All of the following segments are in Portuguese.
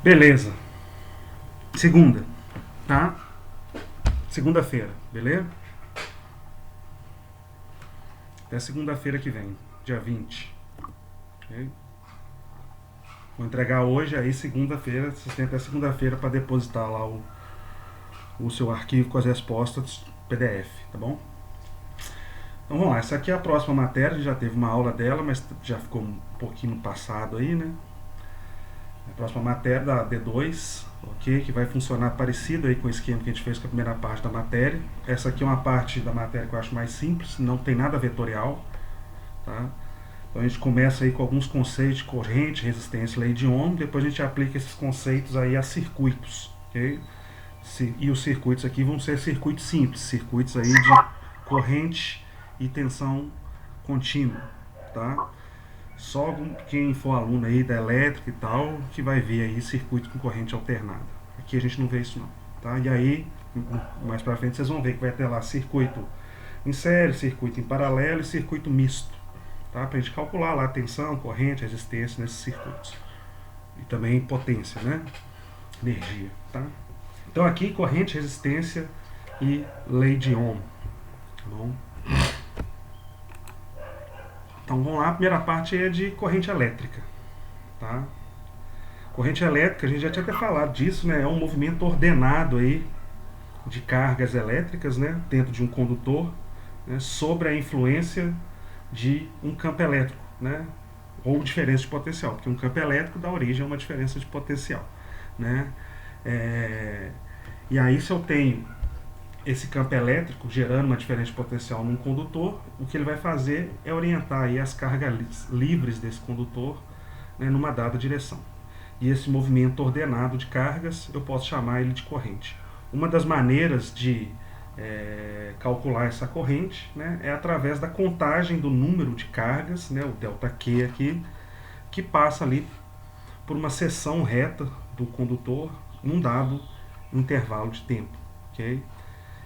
Beleza. Segunda, tá? Segunda-feira, beleza? Até segunda-feira que vem, dia 20. Okay? Vou entregar hoje, aí segunda-feira, vocês têm até segunda-feira para depositar lá o seu arquivo com as respostas PDF, tá bom? Então vamos lá, essa aqui é a próxima matéria, a gente já teve uma aula dela, mas já ficou um pouquinho no passado aí, né? A próxima matéria da D2, ok? Que vai funcionar parecido aí com o esquema que a gente fez com a primeira parte da matéria. Essa aqui é uma parte da matéria que eu acho mais simples, não tem nada vetorial, tá? Então a gente começa aí com alguns conceitos de corrente, resistência e lei de Ohm, depois a gente aplica esses conceitos aí a circuitos, ok? E os circuitos aqui vão ser circuitos simples, circuitos aí de corrente e tensão contínua, tá? Só quem for aluno aí da elétrica e tal que vai ver aí circuito com corrente alternada. Aqui a gente não vê isso não, tá? E aí, mais pra frente vocês vão ver que vai ter lá circuito em série, circuito em paralelo e circuito misto, tá? Pra gente calcular lá a tensão, corrente, resistência nesses circuitos. E também potência, né? Energia, tá? Então aqui corrente, resistência e lei de Ohm, tá bom? Então vamos lá, a primeira parte é de corrente elétrica, tá? Corrente elétrica, a gente já tinha até falado disso, né? É um movimento ordenado aí de cargas elétricas, né, dentro de um condutor, né, sobre a influência de um campo elétrico, né, ou diferença de potencial, porque um campo elétrico dá origem a uma diferença de potencial, né? E aí, se eu tenho esse campo elétrico gerando uma diferença de potencial num condutor, o que ele vai fazer é orientar aí as cargas livres desse condutor, né, numa dada direção. E esse movimento ordenado de cargas, eu posso chamar ele de corrente. Uma das maneiras de calcular essa corrente, né, é através da contagem do número de cargas, né, o ΔQ aqui, que passa ali por uma seção reta do condutor num dado intervalo de tempo. Okay?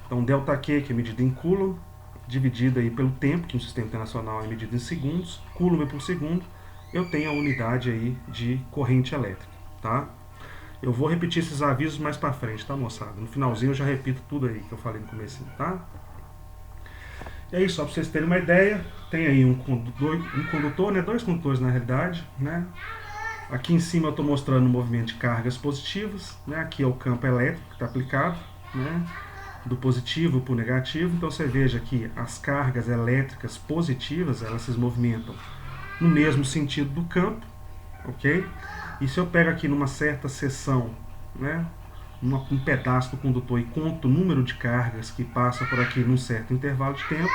Então, ΔQ, que é medida em Coulomb, dividido aí pelo tempo, que no sistema internacional é medido em segundos, Coulomb é por segundo, eu tenho a unidade aí de corrente elétrica, tá? Eu vou repetir esses avisos mais pra frente, tá, moçada? No finalzinho eu já repito tudo aí que eu falei no comecinho, tá? E aí, só pra vocês terem uma ideia, tem aí um condutor, né? Dois condutores na realidade, né? Aqui em cima eu estou mostrando o movimento de cargas positivas, né? Aqui é o campo elétrico que está aplicado, né? Do positivo para o negativo. Então você veja que as cargas elétricas positivas, elas se movimentam no mesmo sentido do campo, ok? E se eu pego aqui numa certa seção, né, um pedaço do condutor e conto o número de cargas que passa por aqui num certo intervalo de tempo,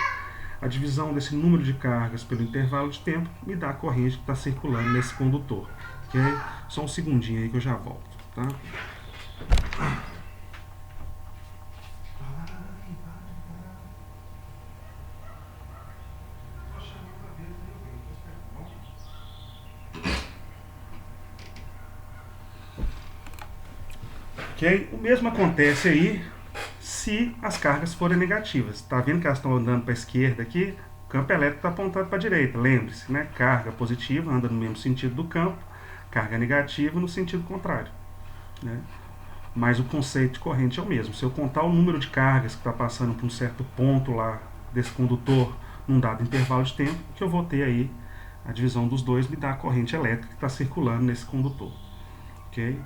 a divisão desse número de cargas pelo intervalo de tempo me dá a corrente que está circulando nesse condutor, ok? Só um segundinho aí que eu já volto, tá? Okay? O mesmo acontece aí se as cargas forem negativas. Está vendo que elas estão andando para a esquerda aqui? O campo elétrico está apontado para a direita. Lembre-se, né? Carga positiva anda no mesmo sentido do campo, carga negativa no sentido contrário, né? Mas o conceito de corrente é o mesmo. Se eu contar o número de cargas que está passando por um certo ponto lá desse condutor num dado intervalo de tempo, que eu vou ter aí a divisão dos dois me dá a corrente elétrica que está circulando nesse condutor, ok?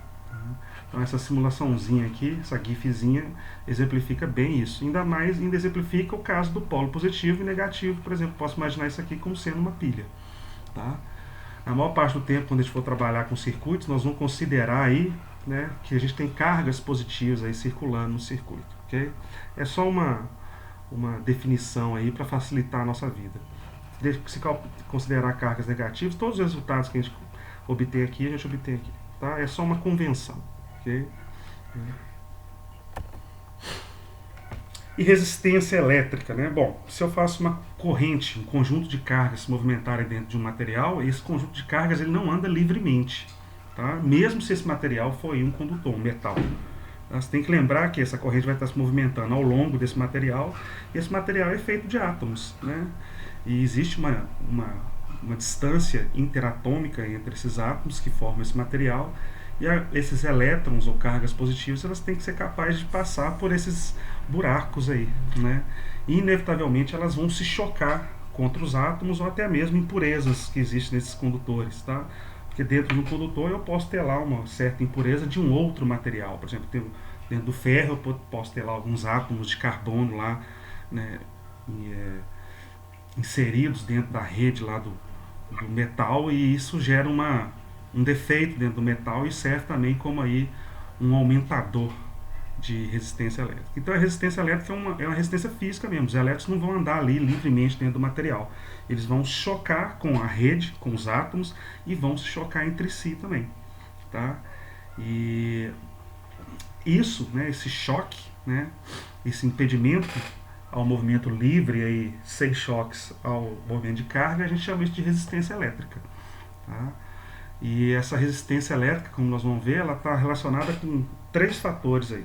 Então essa simulaçãozinha aqui, essa gifzinha, exemplifica bem isso. Ainda exemplifica o caso do polo positivo e negativo. Por exemplo, posso imaginar isso aqui como sendo uma pilha, tá? Na maior parte do tempo, quando a gente for trabalhar com circuitos, nós vamos considerar aí, né, que a gente tem cargas positivas aí circulando no circuito, ok? É só uma definição aí para facilitar a nossa vida. Se considerar cargas negativas, todos os resultados que a gente obtém aqui, a gente obtém aqui, tá? É só uma convenção, ok? E resistência elétrica, né? Bom, se eu faço uma corrente, um conjunto de cargas se movimentarem dentro de um material, esse conjunto de cargas ele não anda livremente, tá? Mesmo se esse material for um condutor, um metal. Você tem que lembrar que essa corrente vai estar se movimentando ao longo desse material, e esse material é feito de átomos, né? E existe uma distância interatômica entre esses átomos que formam esse material, E esses elétrons ou cargas positivas, elas têm que ser capazes de passar por esses buracos aí, né? E inevitavelmente elas vão se chocar contra os átomos ou até mesmo impurezas que existem nesses condutores, tá? Porque dentro de um condutor eu posso ter lá uma certa impureza de um outro material. Por exemplo, dentro do ferro eu posso ter lá alguns átomos de carbono lá, né, inseridos dentro da rede lá do metal, e isso gera um defeito dentro do metal e serve também como aí um aumentador de resistência elétrica. Então a resistência elétrica é uma resistência física mesmo. Os elétrons não vão andar ali livremente dentro do material. Eles vão chocar com a rede, com os átomos, e vão se chocar entre si também. Tá? E isso, né, esse choque, né, esse impedimento ao movimento livre, aí, sem choques ao movimento de carga, a gente chama isso de resistência elétrica. Tá? E essa resistência elétrica, como nós vamos ver, ela está relacionada com 3 fatores aí.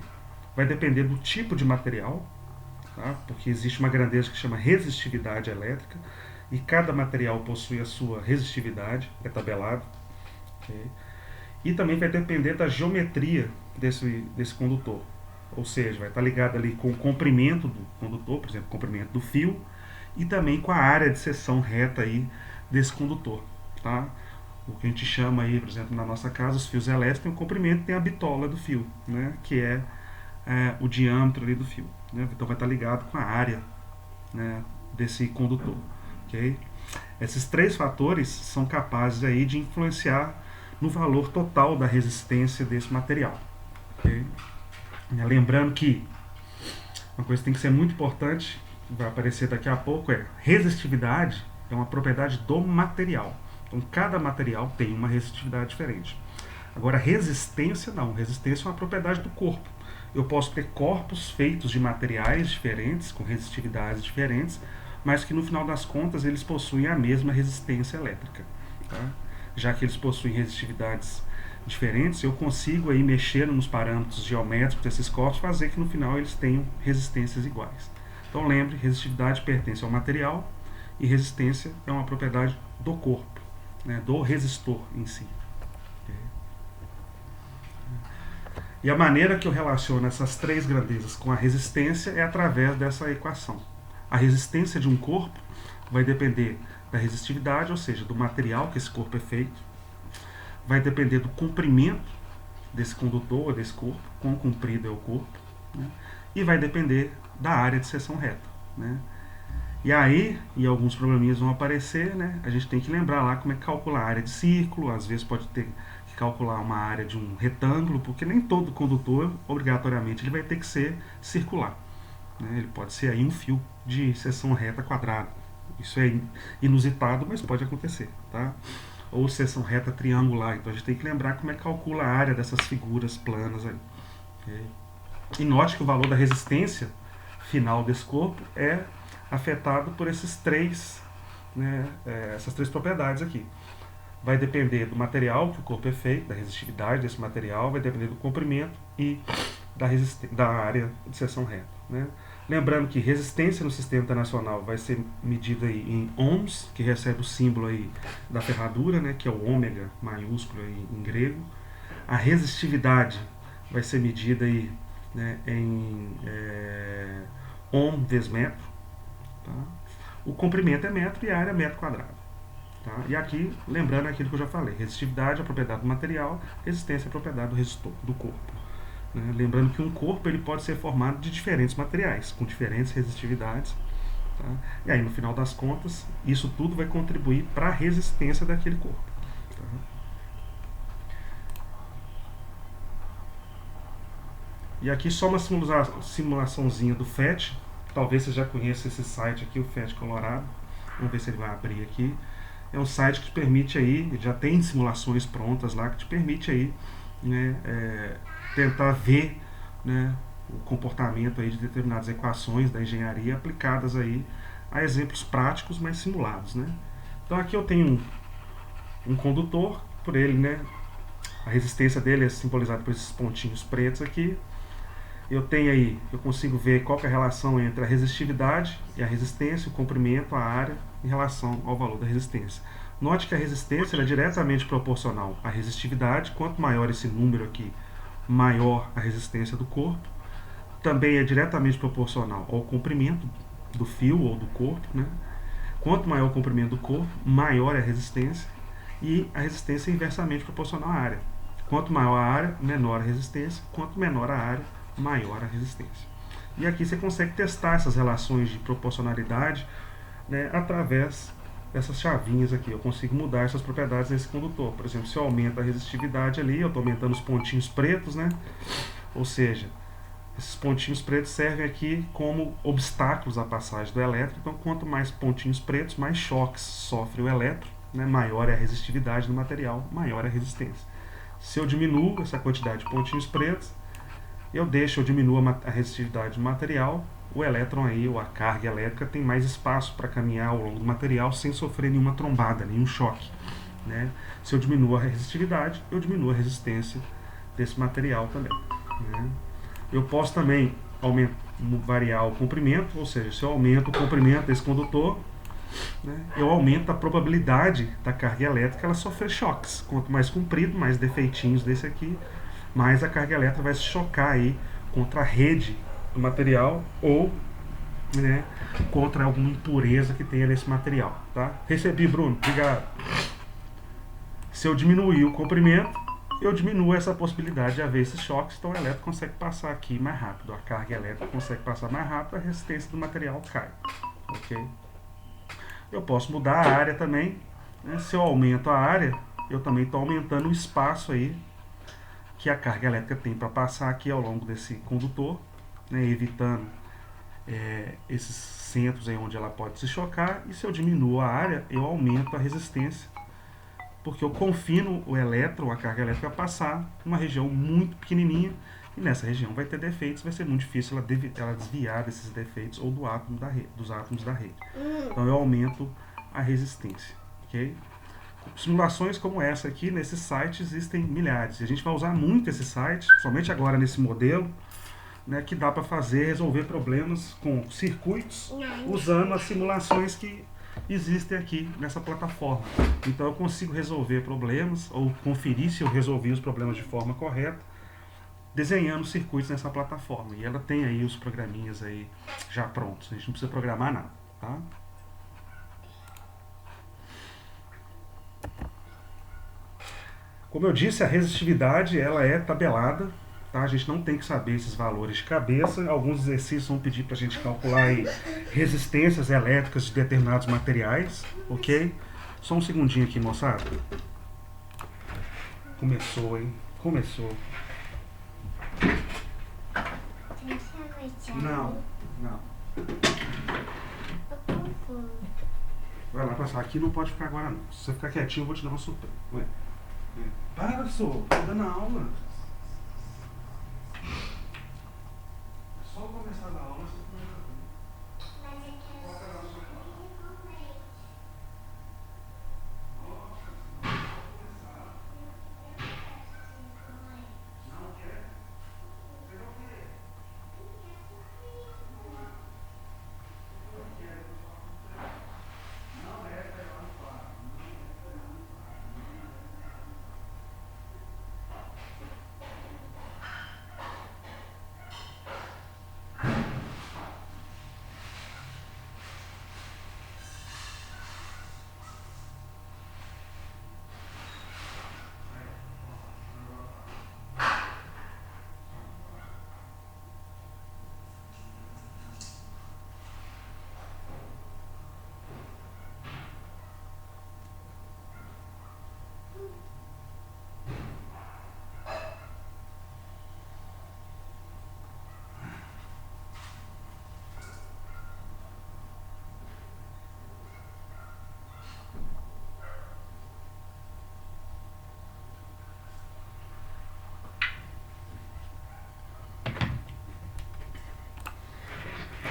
Vai depender do tipo de material, tá? Porque existe uma grandeza que chama resistividade elétrica, e cada material possui a sua resistividade, é tabelado. Okay? E também vai depender da geometria desse condutor. Ou seja, vai estar ligado ali com o comprimento do condutor, por exemplo, o comprimento do fio, e também com a área de seção reta aí desse condutor. Tá? O que a gente chama aí, por exemplo, na nossa casa, os fios elétricos têm um comprimento, tem a bitola do fio, né, que é o diâmetro ali do fio. Né? Então vai estar ligado com a área, né, desse condutor. Okay? Esses 3 fatores são capazes aí de influenciar no valor total da resistência desse material. Okay? Lembrando que uma coisa que tem que ser muito importante, que vai aparecer daqui a pouco, é resistividade é uma propriedade do material. Então cada material tem uma resistividade diferente. Agora resistência não, resistência é uma propriedade do corpo. Eu posso ter corpos feitos de materiais diferentes, com resistividades diferentes, mas que no final das contas eles possuem a mesma resistência elétrica. Tá? Já que eles possuem resistividades diferentes, eu consigo aí mexer nos parâmetros geométricos desses corpos, fazer que no final eles tenham resistências iguais. Então lembre, resistividade pertence ao material e resistência é uma propriedade do corpo, né, do resistor em si. E a maneira que eu relaciono essas 3 grandezas com a resistência é através dessa equação. A resistência de um corpo vai depender da resistividade, ou seja, do material que esse corpo é feito, vai depender do comprimento desse condutor ou desse corpo, quão comprido é o corpo, né, e vai depender da área de seção reta. Né. E aí, e alguns probleminhas vão aparecer, né, a gente tem que lembrar lá como é que calcula a área de círculo, às vezes pode ter que calcular uma área de um retângulo, porque nem todo condutor, obrigatoriamente, ele vai ter que ser circular. Né, ele pode ser aí um fio de seção reta quadrada. Isso é inusitado, mas pode acontecer. Tá? Ou seção reta triangular. Então a gente tem que lembrar como é que calcula a área dessas figuras planas aí. Okay? E note que o valor da resistência final desse corpo é afetado por esses 3, né, essas 3 propriedades aqui. Vai depender do material que o corpo é feito, da resistividade desse material, vai depender do comprimento e da área de seção reta. Né? Lembrando que resistência no sistema internacional vai ser medida aí em ohms, que recebe o símbolo aí da ferradura, né, que é o ômega maiúsculo aí em grego. A resistividade vai ser medida aí, né, em ohm vezes metro. Tá? O comprimento é metro e a área é metro quadrado. Tá? E aqui, lembrando aquilo que eu já falei, resistividade é a propriedade do material, resistência é a propriedade do resistor, do corpo. Né? Lembrando que um corpo ele pode ser formado de diferentes materiais, com diferentes resistividades. Tá? E aí, no final das contas, isso tudo vai contribuir para a resistência daquele corpo. Tá? E aqui só uma simulaçãozinha do FET. Talvez você já conheça esse site aqui, o FET Colorado. Vamos ver se ele vai abrir aqui. É um site que te permite aí, já tem simulações prontas lá, que te permite aí, né, tentar ver, né, o comportamento aí de determinadas equações da engenharia aplicadas aí a exemplos práticos, mas simulados. Né? Então aqui eu tenho um condutor, por ele, né, a resistência dele é simbolizada por esses pontinhos pretos aqui. Eu tenho aí, eu consigo ver qual que é a relação entre a resistividade e a resistência, o comprimento, a área, em relação ao valor da resistência. Note que a resistência é diretamente proporcional à resistividade. Quanto maior esse número aqui, maior a resistência do corpo. Também é diretamente proporcional ao comprimento do fio ou do corpo, né? Quanto maior o comprimento do corpo, maior é a resistência. E a resistência é inversamente proporcional à área. Quanto maior a área, menor a resistência. Quanto menor a área, maior a resistência. E aqui você consegue testar essas relações de proporcionalidade, né, através dessas chavinhas aqui. Eu consigo mudar essas propriedades desse condutor. Por exemplo, se eu aumento a resistividade ali, eu estou aumentando os pontinhos pretos, né? Ou seja, esses pontinhos pretos servem aqui como obstáculos à passagem do elétron. Então, quanto mais pontinhos pretos, mais choques sofre o elétron, né? Maior é a resistividade do material, maior é a resistência. Se eu diminuo essa quantidade de pontinhos pretos, eu diminuo a resistividade do material, o elétron aí, ou a carga elétrica, tem mais espaço para caminhar ao longo do material sem sofrer nenhuma trombada, nenhum choque, né? Se eu diminuo a resistividade, eu diminuo a resistência desse material também, né? Eu posso também variar o comprimento, ou seja, se eu aumento o comprimento desse condutor, né, eu aumento a probabilidade da carga elétrica ela sofrer choques. Quanto mais comprido, mais defeitinhos desse aqui, mais a carga elétrica vai se chocar aí contra a rede do material ou, né, contra alguma impureza que tenha nesse material, tá? Recebi, Bruno, obrigado. Se eu diminuir o comprimento, eu diminuo essa possibilidade de haver esses choques, então o elétron consegue passar aqui mais rápido, a carga elétrica consegue passar mais rápido, a resistência do material cai, ok? Eu posso mudar a área também, né? Se eu aumento a área, eu também estou aumentando o espaço aí que a carga elétrica tem para passar aqui ao longo desse condutor, né? Evitando esses centros aí onde ela pode se chocar. E se eu diminuo a área, eu aumento a resistência, porque eu confino o elétron, a carga elétrica, a passar numa região muito pequenininha, e nessa região vai ter defeitos, vai ser muito difícil ela desviar desses defeitos ou dos átomos da rede. Então eu aumento a resistência, ok? Simulações como essa aqui, nesse site, existem milhares. E a gente vai usar muito esse site, somente agora nesse modelo, né, que dá para resolver problemas com circuitos usando as simulações que existem aqui nessa plataforma. Então eu consigo resolver problemas ou conferir se eu resolvi os problemas de forma correta desenhando circuitos nessa plataforma. E ela tem aí os programinhas aí já prontos. A gente não precisa programar nada, tá? Como eu disse, a resistividade ela é tabelada, tá? A gente não tem que saber esses valores de cabeça. Alguns exercícios vão pedir para a gente calcular aí resistências elétricas de determinados materiais, ok? Só um segundinho aqui, moçada. Começou, hein? Começou. Não. Vai lá passar. Aqui não pode ficar agora não. Se você ficar quietinho, eu vou te dar uma surpresa. Ué. Para, sou. Tô dando aula. É só começar a dar aula.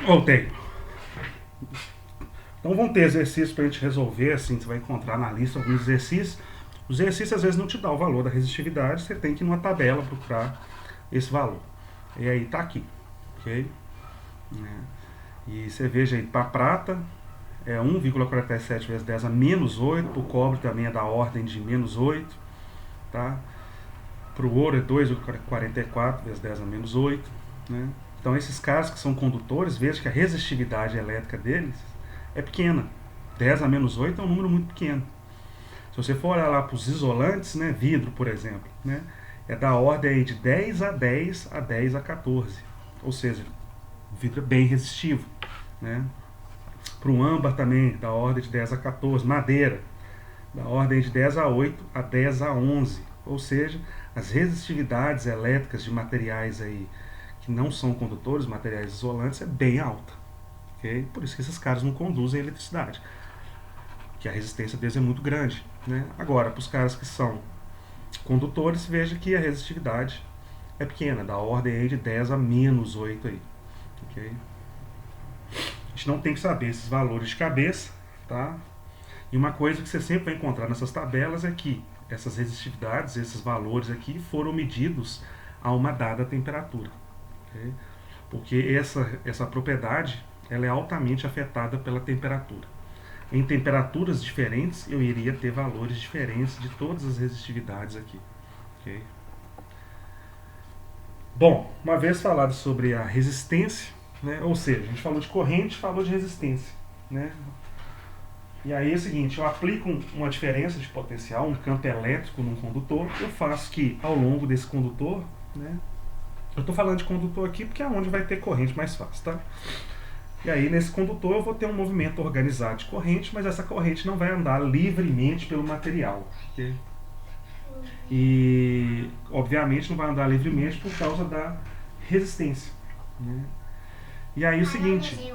Voltei. Então vão ter exercícios para a gente resolver, assim, você vai encontrar na lista alguns exercícios. Os exercícios às vezes não te dão o valor da resistividade, você tem que ir numa tabela procurar esse valor. E aí tá aqui, ok? E você veja aí, para prata é 1,47 vezes 10 a menos 8, o cobre também é da ordem de menos 8, tá? Para o ouro é 2,44 vezes 10 a menos 8, né? Então esses caras que são condutores, veja que a resistividade elétrica deles é pequena. 10 a menos 8 é um número muito pequeno. Se você for olhar lá para os isolantes, né, vidro, por exemplo, né, é da ordem aí de 10 a 10 a 10 a 14. Ou seja, o vidro é bem resistivo, né? Para o âmbar também, da ordem de 10 a 14. Madeira, da ordem de 10 a 8 a 10 a 11. Ou seja, as resistividades elétricas de materiais aí que não são condutores, materiais isolantes, é bem alta. Okay? Por isso que esses caras não conduzem eletricidade, que a resistência deles é muito grande, né? Agora, para os caras que são condutores, veja que a resistividade é pequena, da ordem aí de 10 a menos 8 aí. Okay? A gente não tem que saber esses valores de cabeça, tá? E uma coisa que você sempre vai encontrar nessas tabelas é que essas resistividades, esses valores aqui, foram medidos a uma dada temperatura. Okay? Porque essa propriedade ela é altamente afetada pela temperatura. Em temperaturas diferentes, eu iria ter valores diferentes de todas as resistividades aqui. Okay? Bom, uma vez falado sobre a resistência, né, ou seja, a gente falou de corrente, falou de resistência, né? E aí é o seguinte, eu aplico uma diferença de potencial, um campo elétrico num condutor, eu faço que ao longo desse condutor, né, eu estou falando de condutor aqui porque é onde vai ter corrente mais fácil, tá? E aí nesse condutor eu vou ter um movimento organizado de corrente, mas essa corrente não vai andar livremente pelo material. Okay? E obviamente não vai andar livremente por causa da resistência. Né? E aí o seguinte,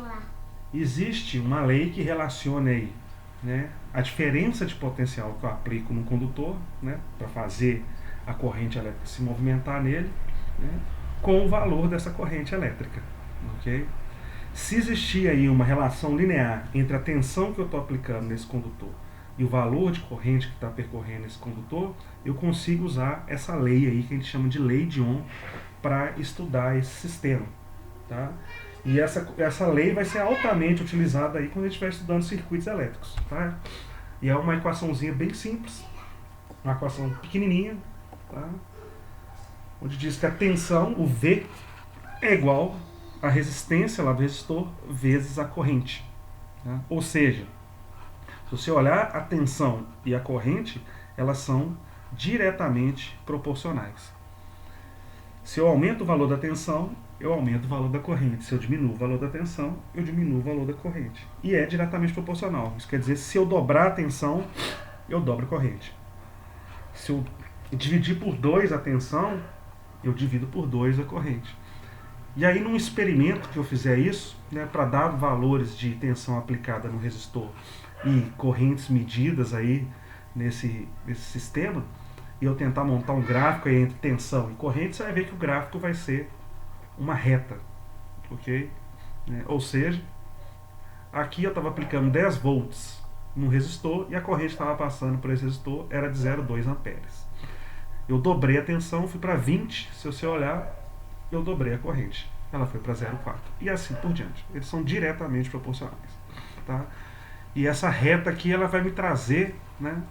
existe uma lei que relaciona aí, né, a diferença de potencial que eu aplico no condutor, né, para fazer a corrente elétrica se movimentar nele, né, com o valor dessa corrente elétrica. Okay? Se existir aí uma relação linear entre a tensão que eu estou aplicando nesse condutor e o valor de corrente que está percorrendo esse condutor, eu consigo usar essa lei aí que a gente chama de lei de Ohm para estudar esse sistema. Tá? E essa lei vai ser altamente utilizada aí quando a gente estiver estudando circuitos elétricos. Tá? E é uma equaçãozinha bem simples, uma equação pequenininha, tá? Onde diz que a tensão, o V, é igual a resistência lá do resistor vezes a corrente. Tá? Ou seja, se você olhar a tensão e a corrente, elas são diretamente proporcionais. Se eu aumento o valor da tensão, eu aumento o valor da corrente. Se eu diminuo o valor da tensão, eu diminuo o valor da corrente. E é diretamente proporcional. Isso quer dizer, se eu dobrar a tensão, eu dobro a corrente. Se eu dividir por 2 a tensão, eu divido por 2 a corrente. E aí, num experimento que eu fizer isso, né, para dar valores de tensão aplicada no resistor e correntes medidas aí nesse sistema, e eu tentar montar um gráfico aí entre tensão e corrente, você vai ver que o gráfico vai ser uma reta, ok? Ou seja, aqui eu estava aplicando 10 volts no resistor e a corrente estava passando por esse resistor era de 0,2 amperes. Eu dobrei a tensão, fui para 20, se você olhar, eu dobrei a corrente, ela foi para 0,4 e assim por diante. Eles são diretamente proporcionais, tá? E essa reta aqui ela vai me trazer, né,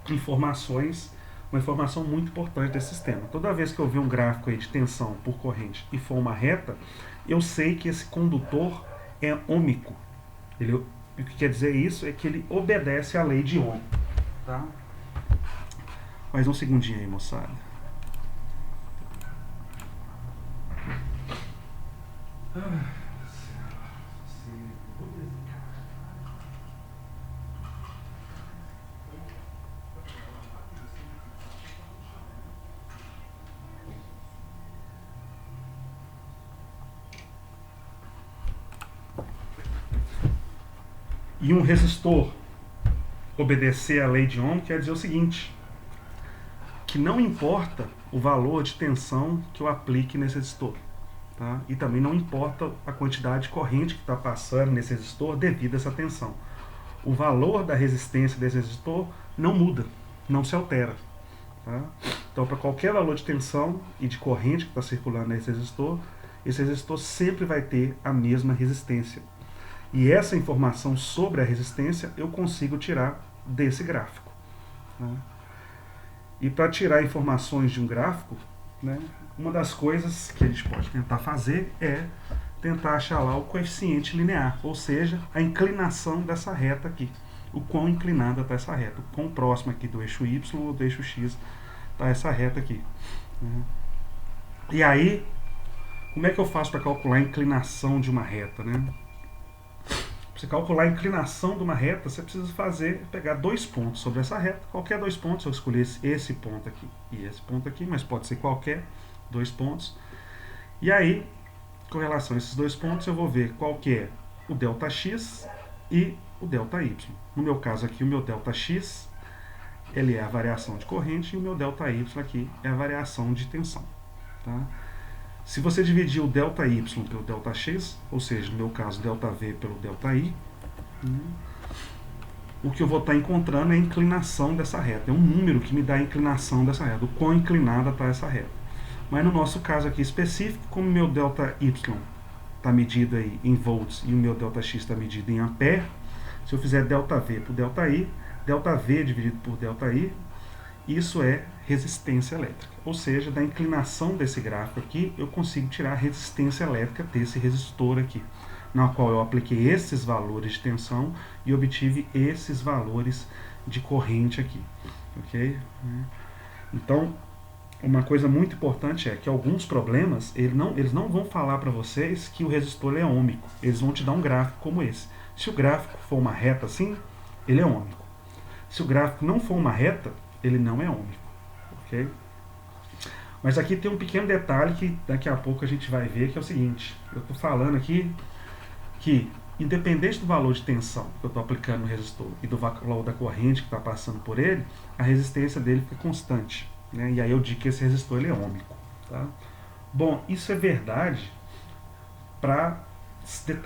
informações, uma informação muito importante desse sistema. Toda vez que eu ver um gráfico aí de tensão por corrente e for uma reta, eu sei que esse condutor é ômico. O que quer dizer isso é que ele obedece à lei de Ohm, tá? Mais um segundinho aí, moçada. E um resistor obedecer à lei de Ohm quer dizer o seguinte, que não importa o valor de tensão que eu aplique nesse resistor, tá? E também não importa a quantidade de corrente que está passando nesse resistor devido a essa tensão. O valor da resistência desse resistor não muda, não se altera. Tá? Então, para qualquer valor de tensão e de corrente que está circulando nesse resistor, esse resistor sempre vai ter a mesma resistência. E essa informação sobre a resistência eu consigo tirar desse gráfico. Né? E para tirar informações de um gráfico, né, uma das coisas que a gente pode tentar fazer é tentar achar lá o coeficiente linear, ou seja, a inclinação dessa reta aqui. O quão inclinada está essa reta, o quão próximo aqui do eixo Y ou do eixo X está essa reta aqui. Né? E aí, como é que eu faço para calcular a inclinação de uma reta? Né? Para você calcular a inclinação de uma reta, você precisa pegar 2 pontos sobre essa reta, qualquer 2 pontos, eu escolhi esse ponto aqui e esse ponto aqui, mas pode ser qualquer 2 pontos. E aí, com relação a esses 2 pontos, eu vou ver qual que é o ΔX e o ΔY. No meu caso aqui, o meu ΔX ele é a variação de corrente e o meu ΔY aqui é a variação de tensão. Tá? Se você dividir o ΔY pelo ΔX, ou seja, no meu caso, ΔV pelo ΔI, o que eu vou estar encontrando é a inclinação dessa reta. É um número que me dá a inclinação dessa reta, o quão inclinada está essa reta. Mas no nosso caso aqui específico, como o meu ΔY está medido aí em volts e o meu ΔX está medido em ampere, se eu fizer ΔV por ΔI, ΔV dividido por ΔI, isso é resistência elétrica. Ou seja, da inclinação desse gráfico aqui, eu consigo tirar a resistência elétrica desse resistor aqui, na qual eu apliquei esses valores de tensão e obtive esses valores de corrente aqui. Ok? Então, uma coisa muito importante é que alguns problemas, eles não vão falar para vocês que o resistor é ômico. Eles vão te dar um gráfico como esse. Se o gráfico for uma reta assim, ele é ômico. Se o gráfico não for uma reta, ele não é ômico. Ok? Mas aqui tem um pequeno detalhe que daqui a pouco a gente vai ver, que é o seguinte. Eu estou falando aqui que, independente do valor de tensão que eu estou aplicando no resistor e do valor da corrente que está passando por ele, a resistência dele fica constante. Né? E aí eu digo que esse resistor ele é ômico. Tá? Bom, isso é verdade para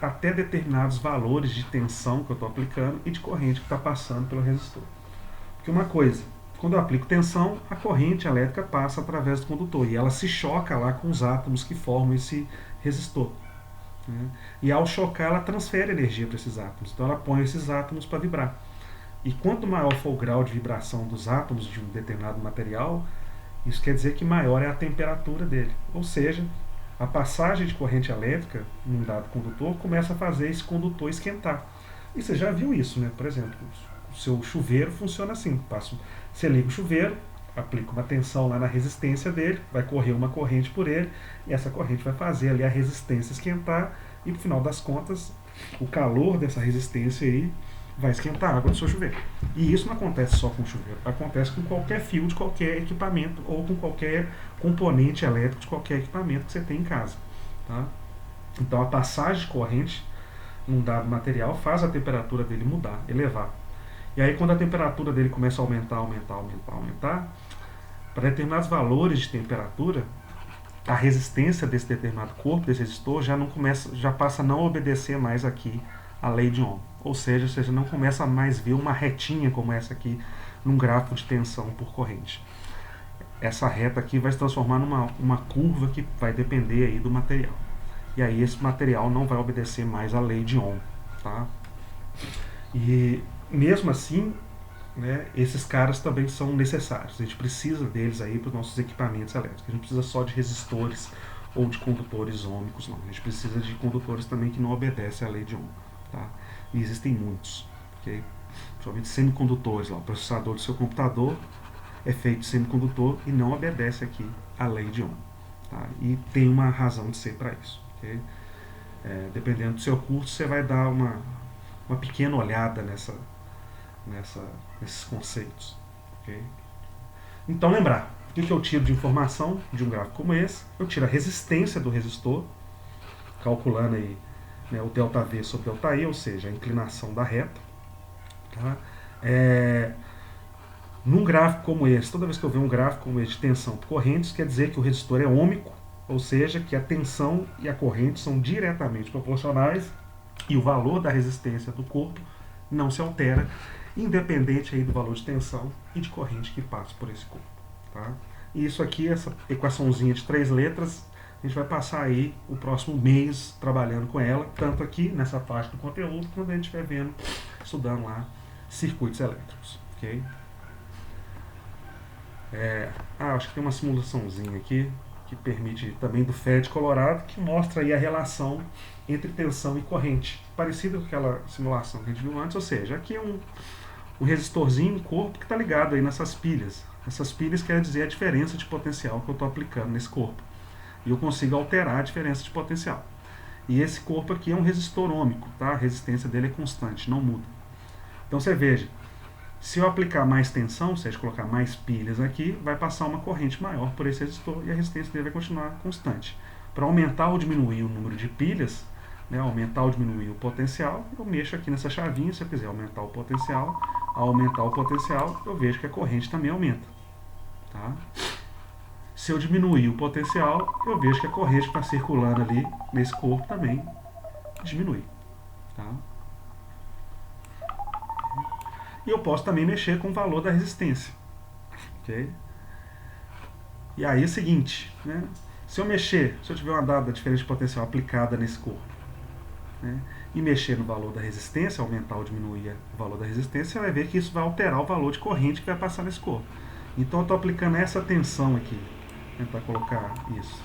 até determinados valores de tensão que eu estou aplicando e de corrente que está passando pelo resistor. Porque uma coisa, quando eu aplico tensão, a corrente elétrica passa através do condutor e ela se choca lá com os átomos que formam esse resistor. Né? E ao chocar, ela transfere energia para esses átomos. Então ela põe esses átomos para vibrar. E quanto maior for o grau de vibração dos átomos de um determinado material, isso quer dizer que maior é a temperatura dele. Ou seja, a passagem de corrente elétrica num dado condutor começa a fazer esse condutor esquentar. E você já viu isso, né? Por exemplo, o seu chuveiro funciona assim. Você liga o chuveiro, aplica uma tensão lá na resistência dele, vai correr uma corrente por ele, e essa corrente vai fazer ali a resistência esquentar, e no final das contas, o calor dessa resistência aí vai esquentar a água do seu chuveiro. E isso não acontece só com o chuveiro, acontece com qualquer fio de qualquer equipamento ou com qualquer componente elétrico de qualquer equipamento que você tem em casa. Tá? Então a passagem de corrente num dado material faz a temperatura dele mudar, elevar. E aí quando a temperatura dele começa a aumentar, para determinados valores de temperatura, a resistência desse determinado corpo, desse resistor, já passa a não obedecer mais aqui a lei de Ohm. Ou seja, você não começa a mais ver uma retinha como essa aqui num gráfico de tensão por corrente. Essa reta aqui vai se transformar numa curva que vai depender aí do material. E aí esse material não vai obedecer mais a lei de Ohm. Tá? E mesmo assim, né, esses caras também são necessários. A gente precisa deles aí para os nossos equipamentos elétricos. A gente precisa só de resistores ou de condutores ômicos, não. A gente precisa de condutores também que não obedecem à lei de Ohm. Tá? E existem muitos, okay? Principalmente semicondutores. Lá. O processador do seu computador é feito de semicondutor e não obedece aqui à lei de Ohm. Tá? E tem uma razão de ser para isso. Okay? Dependendo do seu curso, você vai dar uma pequena olhada nesses conceitos. Okay? Então lembrar, o que eu tiro de informação de um gráfico como esse? Eu tiro a resistência do resistor, calculando aí, né, o ΔV sobre ΔI, ou seja, a inclinação da reta. Tá? Num gráfico como esse, toda vez que eu ver um gráfico como esse de tensão por correntes, quer dizer que o resistor é ômico, ou seja, que a tensão e a corrente são diretamente proporcionais e o valor da resistência do corpo não se altera, independente aí do valor de tensão e de corrente que passa por esse corpo. Tá? E isso aqui, essa equaçãozinha de 3 letras, A gente vai passar aí o próximo mês trabalhando com ela, tanto aqui nessa parte do conteúdo, quanto a gente estiver vendo, estudando lá circuitos elétricos, ok? Acho que tem uma simulaçãozinha aqui que permite também do FET Colorado, que mostra aí a relação entre tensão e corrente, parecida com aquela simulação que a gente viu antes, ou seja, aqui é um resistorzinho, um corpo que está ligado aí nessas pilhas. Essas pilhas quer dizer a diferença de potencial que eu estou aplicando nesse corpo. E eu consigo alterar a diferença de potencial. E esse corpo aqui é um resistor ôhmico, tá? A resistência dele é constante, não muda. Então você veja, se eu aplicar mais tensão, ou seja, colocar mais pilhas aqui, vai passar uma corrente maior por esse resistor e a resistência dele vai continuar constante. Para aumentar ou diminuir o número de pilhas, né, aumentar ou diminuir o potencial, eu mexo aqui nessa chavinha. Se eu quiser aumentar o potencial, ao aumentar o potencial, eu vejo que a corrente também aumenta. Tá? Se eu diminuir o potencial, eu vejo que a corrente que está circulando ali nesse corpo também diminui. Tá? E eu posso também mexer com o valor da resistência. Okay? E aí é o seguinte, né? Se eu tiver uma dada diferença de potencial aplicada nesse corpo, né, e mexer no valor da resistência, aumentar ou diminuir o valor da resistência, você vai ver que isso vai alterar o valor de corrente que vai passar nesse corpo. Então eu estou aplicando essa tensão aqui, né, para colocar isso.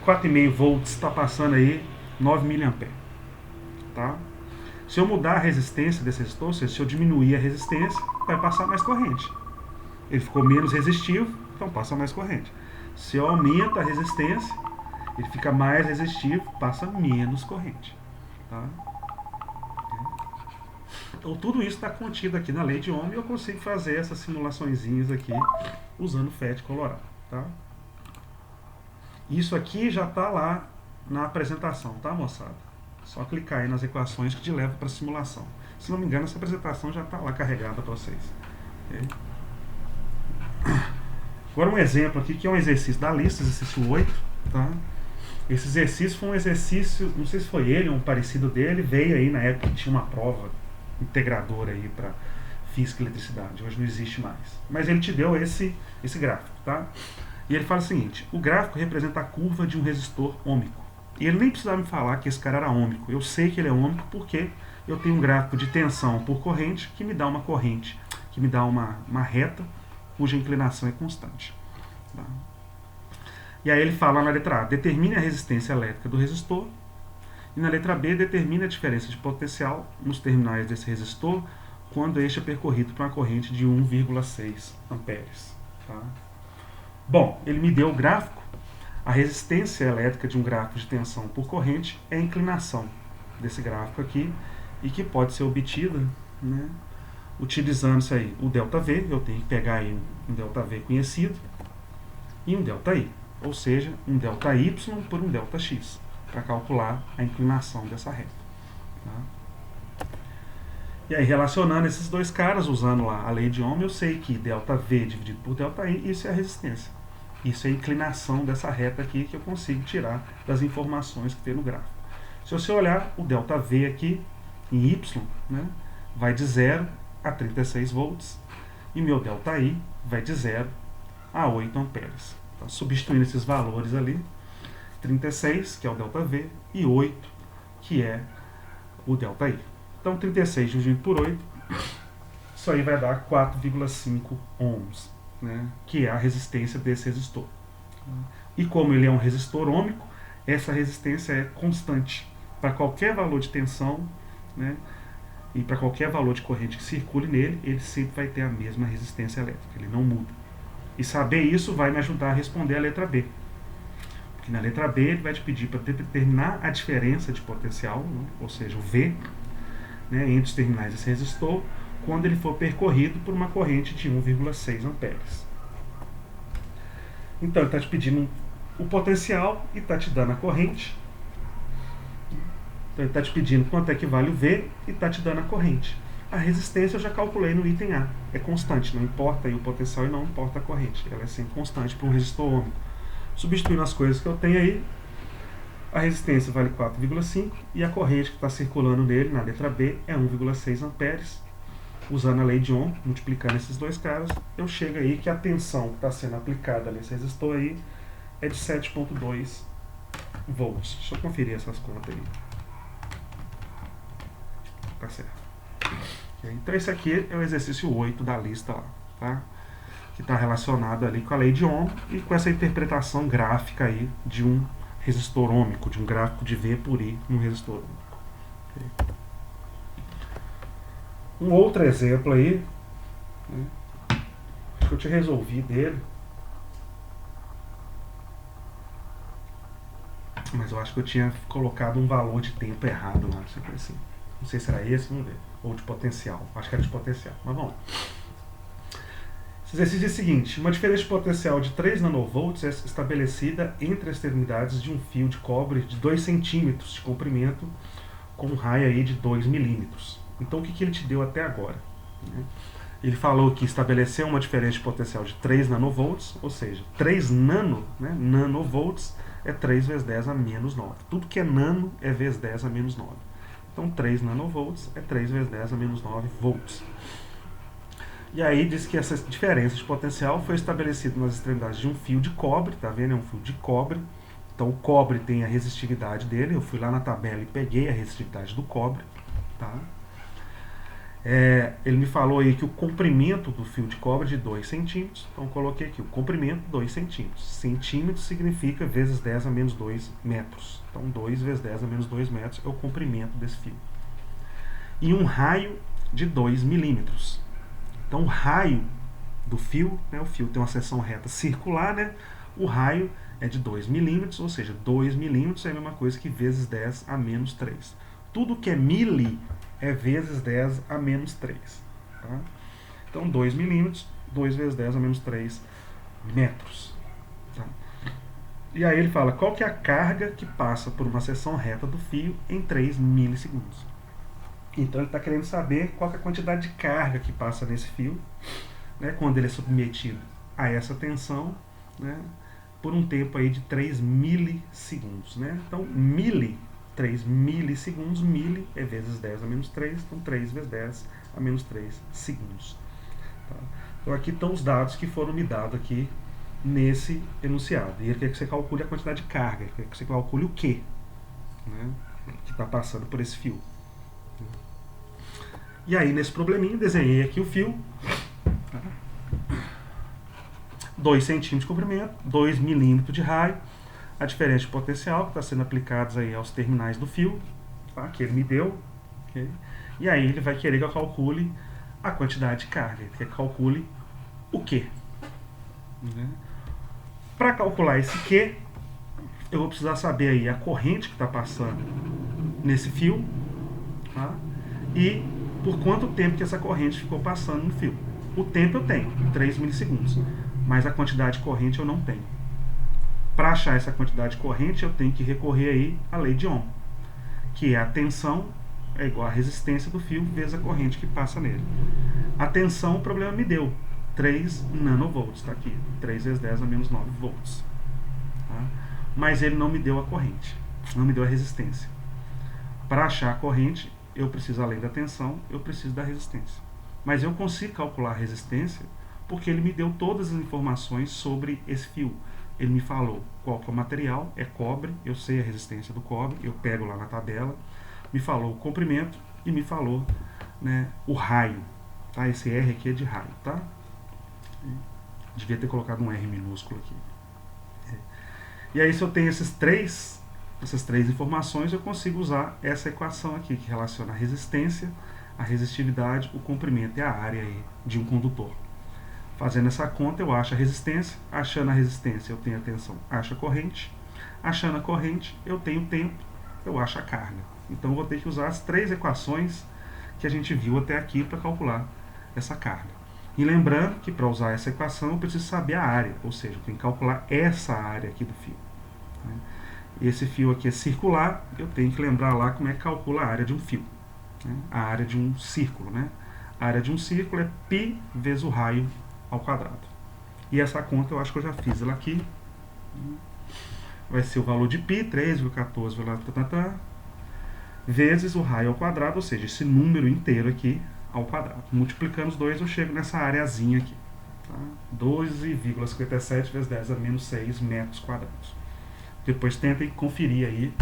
4,5 volts está passando aí 9 mA. Tá? Se eu mudar a resistência desse resistor, ou seja, se eu diminuir a resistência, vai passar mais corrente. Ele ficou menos resistivo, então passa mais corrente. Se eu aumento a resistência, ele fica mais resistivo, passa menos corrente. Tá? Então tudo isso está contido aqui na lei de Ohm e eu consigo fazer essas simulaçõezinhas aqui usando o FET Colorado. Tá? Isso aqui já está lá na apresentação, tá, moçada? Só clicar aí nas equações que te leva para a simulação. Se não me engano, essa apresentação já está lá carregada para vocês. Okay? Agora um exemplo aqui, que é um exercício da lista, exercício 8. Tá? Esse exercício foi um exercício, não sei se foi ele ou um parecido dele, veio aí na época que tinha uma prova integradora aí para física e eletricidade. Hoje não existe mais. Mas ele te deu esse gráfico. Tá? E ele fala o seguinte: o gráfico representa a curva de um resistor ôhmico. E ele nem precisava me falar que esse cara era ôhmico. Eu sei que ele é ôhmico porque eu tenho um gráfico de tensão por corrente que me dá uma corrente, que me dá uma reta cuja inclinação é constante. Tá? E aí ele fala na letra A: determine a resistência elétrica do resistor. E na letra B, determine a diferença de potencial nos terminais desse resistor quando este é percorrido por uma corrente de 1,6 amperes. Tá? Bom, ele me deu o gráfico. A resistência elétrica de um gráfico de tensão por corrente é a inclinação desse gráfico aqui, e que pode ser obtida, né, utilizando isso aí, o ΔV. Eu tenho que pegar aí um ΔV conhecido e um ΔI, ou seja, um ΔY por um ΔX, para calcular a inclinação dessa reta. Tá? E aí, relacionando esses dois caras, usando lá a lei de Ohm, eu sei que ΔV dividido por ΔI, isso é a resistência. Isso é a inclinação dessa reta aqui que eu consigo tirar das informações que tem no gráfico. Se você olhar o ΔV aqui em Y, né, vai de 0 a 36 volts, e meu ΔI vai de 0 a 8 amperes. Então, substituindo esses valores ali, 36, que é o ΔV, e 8, que é o ΔI. Então 36 dividido por 8, isso aí vai dar 4,5 ohms. Né, que é a resistência desse resistor. E como ele é um resistor ôhmico, essa resistência é constante para qualquer valor de tensão, né, e para qualquer valor de corrente que circule nele, ele sempre vai ter a mesma resistência elétrica, ele não muda. E saber isso vai me ajudar a responder a letra B. Porque na letra B ele vai te pedir para determinar a diferença de potencial, né, ou seja, o V, né, entre os terminais desse resistor, quando ele for percorrido por uma corrente de 1,6 amperes. Então ele está te pedindo o potencial e está te dando a corrente. Então ele está te pedindo quanto é que vale o V e está te dando a corrente. A resistência eu já calculei no item A. É constante, não importa aí o potencial e não importa a corrente. Ela é sempre constante para um resistor ôhmico. Substituindo as coisas que eu tenho aí, a resistência vale 4,5 e a corrente que está circulando nele, na letra B, é 1,6 amperes. Usando a lei de Ohm, multiplicando esses dois caras, eu chego aí que a tensão que está sendo aplicada nesse resistor aí é de 7,2 volts. Deixa eu conferir essas contas aí. Tá certo. Então esse aqui é o exercício 8 da lista lá, tá? Que está relacionado ali com a lei de Ohm e com essa interpretação gráfica aí de um resistor ôhmico, de um gráfico de V por I num resistor ôhmico. Okay. Um outro exemplo aí, né, que eu te resolvi dele, mas eu acho que eu tinha colocado um valor de tempo errado lá, assim. Não sei se era esse, vamos ver. Ou de potencial. Acho que era de potencial, mas vamos. Esse exercício é o seguinte: uma diferença de potencial de 3 nanovolts é estabelecida entre as extremidades de um fio de cobre de 2 centímetros de comprimento com um raio aí de 2 milímetros. Então o que ele te deu até agora? Ele falou que estabeleceu uma diferença de potencial de 3 nanovolts, ou seja, 3 nanovolts é 3 vezes 10 a menos 9. Tudo que é nano é vezes 10 a menos 9. Então 3 nanovolts é 3 vezes 10 a menos 9 volts. E aí diz que essa diferença de potencial foi estabelecida nas extremidades de um fio de cobre, tá vendo? É um fio de cobre. Então o cobre tem a resistividade dele. Eu fui lá na tabela e peguei a resistividade do cobre, tá? Ele me falou aí que o comprimento do fio de cobre é de 2 centímetros. Então eu coloquei aqui o comprimento 2 centímetros. Centímetros significa vezes 10 a menos 2 metros. Então 2 vezes 10 a menos 2 metros é o comprimento desse fio. E um raio de 2 milímetros. Então o raio do fio, né, o fio tem uma seção reta circular, né, o raio é de 2 milímetros, ou seja, 2 milímetros é a mesma coisa que vezes 10 a menos 3. Tudo que é mili é vezes 10 a menos 3. Tá? Então 2 milímetros, 2 vezes 10 a menos 3 metros. Tá? E aí ele fala qual que é a carga que passa por uma seção reta do fio em 3 milissegundos. Então ele está querendo saber qual que é a quantidade de carga que passa nesse fio, né, quando ele é submetido a essa tensão, né, por um tempo aí de 3 milissegundos. Né? Então, 3 milissegundos, mili é vezes 10 a menos 3, então 3 vezes 10 a menos 3 segundos. Tá? Então aqui estão os dados que foram me dados aqui nesse enunciado. E ele quer que você calcule a quantidade de carga, ele quer que você calcule o quê, né, que está passando por esse fio. E aí, nesse probleminha, desenhei aqui o fio. 2 centímetros de comprimento, 2 milímetros de raio. A diferença de potencial que está sendo aplicada aí aos terminais do fio, tá, que ele me deu. Okay? E aí ele vai querer que eu calcule a quantidade de carga. Ele quer que eu calcule o quê? Né? Para calcular esse quê, eu vou precisar saber aí a corrente que está passando nesse fio, tá? E por quanto tempo que essa corrente ficou passando no fio. O tempo eu tenho, 3 milissegundos, mas a quantidade de corrente eu não tenho. Para achar essa quantidade de corrente, eu tenho que recorrer aí à lei de Ohm, que é a tensão é igual à resistência do fio vezes a corrente que passa nele. A tensão, o problema me deu 3 nanovolts, está aqui, 3 vezes 10 a menos 9 volts. Tá? Mas ele não me deu a corrente, não me deu a resistência. Para achar a corrente, eu preciso, além da tensão, eu preciso da resistência. Mas eu consigo calcular a resistência porque ele me deu todas as informações sobre esse fio. Ele me falou qual que é o material, é cobre, eu sei a resistência do cobre, eu pego lá na tabela, me falou o comprimento e me falou, né, o raio. Tá? Esse R aqui é de raio, tá? Devia ter colocado um R minúsculo aqui. E aí, se eu tenho essas três informações, eu consigo usar essa equação aqui, que relaciona a resistência, a resistividade, o comprimento e a área aí de um condutor. Fazendo essa conta, eu acho a resistência. Achando a resistência, eu tenho a tensão, acho a corrente. Achando a corrente, eu tenho o tempo, eu acho a carga. Então, eu vou ter que usar as 3 equações que a gente viu até aqui para calcular essa carga. E lembrando que para usar essa equação, eu preciso saber a área, ou seja, eu tenho que calcular essa área aqui do fio. Esse fio aqui é circular, eu tenho que lembrar lá como é que calcula a área de um fio. A área de um círculo, né? A área de um círculo é π vezes o raio ao quadrado. E essa conta eu acho que eu já fiz ela aqui. Vai ser o valor de π, 3,14, vezes o raio ao quadrado, ou seja, esse número inteiro aqui ao quadrado. Multiplicando os dois, eu chego nessa areazinha aqui. Tá? 12,57 vezes 10 a menos 6 metros quadrados. Depois tentem conferir aí,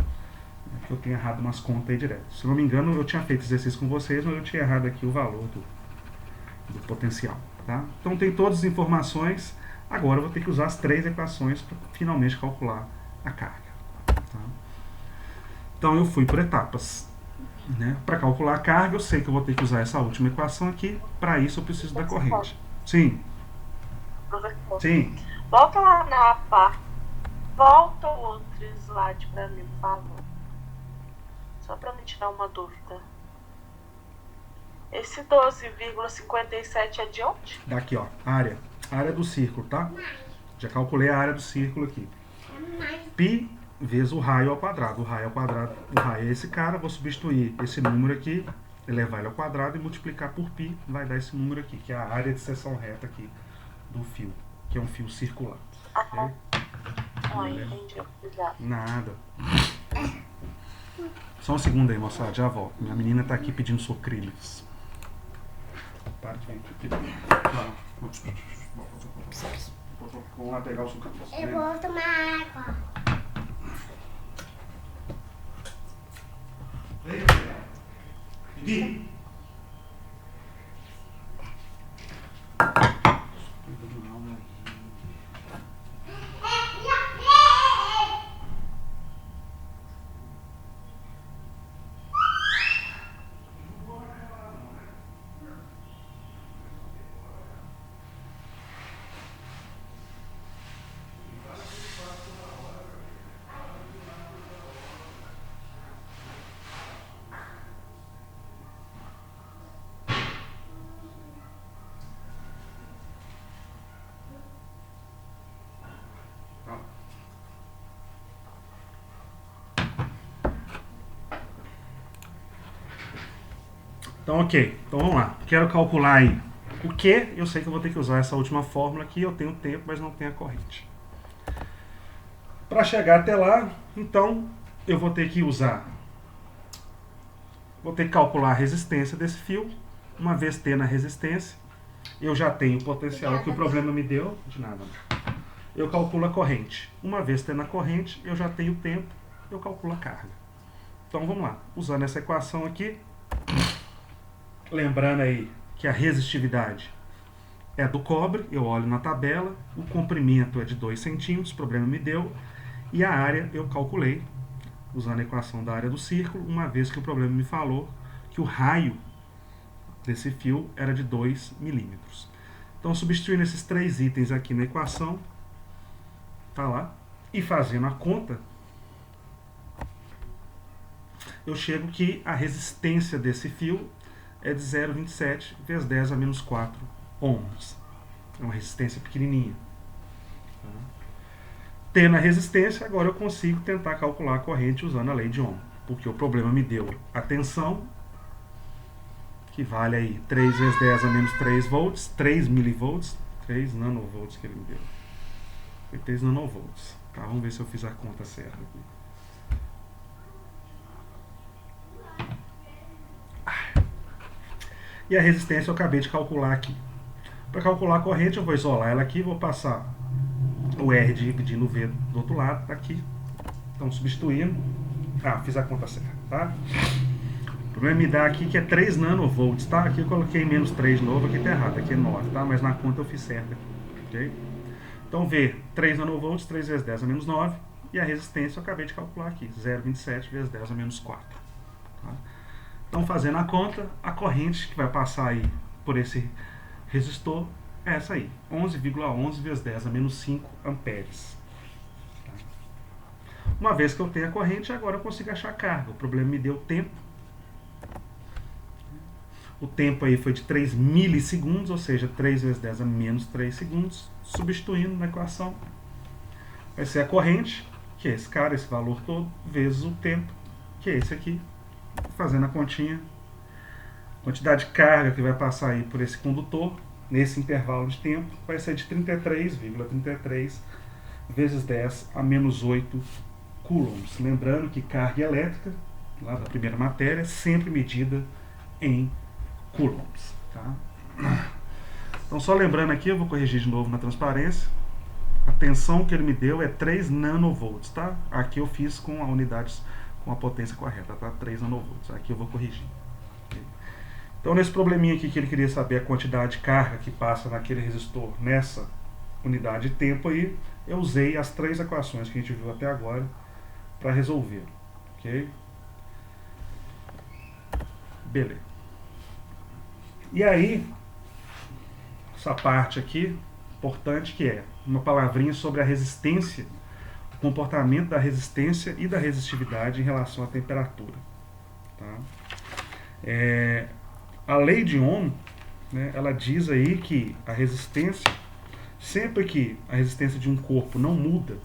né, que eu tenho errado umas contas aí direto. Se não me engano, eu tinha feito exercício com vocês, mas eu tinha errado aqui o valor do potencial. Tá? Então tem todas as informações. Agora eu vou ter que usar as 3 equações para finalmente calcular a carga. Tá? Então eu fui por etapas. Né? Para calcular a carga, eu sei que eu vou ter que usar essa última equação aqui. Para isso eu preciso da corrente. Sim. Professor, Sim. volta lá na parte. Volta o outro slide para mim, por favor. Só para me tirar uma dúvida. Esse 12,57 é de onde? Daqui, ó. Área. Área do círculo, tá? Já calculei a área do círculo aqui. Pi vezes o raio ao quadrado. O raio ao quadrado, o raio é esse cara. Vou substituir esse número aqui, elevar ele ao quadrado e multiplicar por pi. Vai dar esse número aqui, que é a área de seção reta aqui do fio, que é um fio circular. Okay? Entendi. Obrigada. Nada. Só um segundo aí, moçada. Já volto. Minha menina tá aqui pedindo sucrilhos. Para de vir aqui. Vamos lá pegar o sucrilhos. Eu vou tomar água. Vem. Então, ok. Então, vamos lá. Quero calcular aí o que. Eu sei que eu vou ter que usar essa última fórmula aqui. Eu tenho tempo, mas não tenho a corrente. Para chegar até lá, então, eu vou ter que usar... Vou ter que calcular a resistência desse fio. Uma vez tendo a resistência, eu já tenho o potencial que o problema me deu. De nada. Eu calculo a corrente. Uma vez tendo a corrente, eu já tenho o tempo. Eu calculo a carga. Então, vamos lá. Usando essa equação aqui... Lembrando aí que a resistividade é do cobre, eu olho na tabela, o comprimento é de 2 centímetros, o problema me deu, e a área eu calculei, usando a equação da área do círculo, uma vez que o problema me falou que o raio desse fio era de 2 milímetros. Então, substituindo esses 3 itens aqui na equação, tá lá, e fazendo a conta, eu chego que a resistência desse fio é de 0,27 vezes 10 a menos 4 ohms. É uma resistência pequenininha. Tá? Tendo a resistência, agora eu consigo tentar calcular a corrente usando a lei de Ohm. Porque o problema me deu a tensão, que vale aí 3 vezes 10 a menos 3 volts, 3 milivolts, 3 nanovolts que ele me deu. Foi 3 nanovolts. Tá? Vamos ver se eu fiz a conta certa aqui. E a resistência eu acabei de calcular aqui. Para calcular a corrente, eu vou isolar ela aqui, vou passar o R dividindo o V do outro lado, tá aqui. Então, substituindo. Fiz a conta certa, tá? O problema me dá aqui que é 3 nanovolts, tá? Aqui eu coloquei menos 3 de novo, aqui tá errado, aqui é 9, tá? Mas na conta eu fiz certo aqui, ok? Então, V, 3 nanovolts, 3 vezes 10 a menos 9. E a resistência eu acabei de calcular aqui, 0,27 vezes 10 a menos 4. Tá? Então, fazendo a conta, a corrente que vai passar aí por esse resistor é essa aí, 11,11 vezes 10 a menos 5 amperes. Tá? Uma vez que eu tenho a corrente, agora eu consigo achar a carga. O problema me deu tempo. O tempo aí foi de 3 milissegundos, ou seja, 3 vezes 10 a menos 3 segundos. Substituindo na equação, vai ser a corrente, que é esse cara, esse valor todo, vezes o tempo, que é esse aqui. Fazendo a continha, quantidade de carga que vai passar aí por esse condutor, nesse intervalo de tempo, vai ser de 33,33 vezes 10 a menos 8 coulombs. Lembrando que carga elétrica, lá da primeira matéria, é sempre medida em coulombs. Tá? Então, só lembrando aqui, eu vou corrigir de novo na transparência. A tensão que ele me deu é 3 nanovolts, tá? Aqui eu fiz com a unidade, com a potência correta, tá? 3 nanovolts. Aqui eu vou corrigir. Então, nesse probleminha aqui que ele queria saber a quantidade de carga que passa naquele resistor nessa unidade de tempo aí, eu usei as 3 equações que a gente viu até agora para resolver, ok? Beleza. E aí, essa parte aqui, importante, que é uma palavrinha sobre a resistência, o comportamento da resistência e da resistividade em relação à temperatura. Tá? A lei de Ohm, né, ela diz aí que a resistência, sempre que a resistência de um corpo não muda,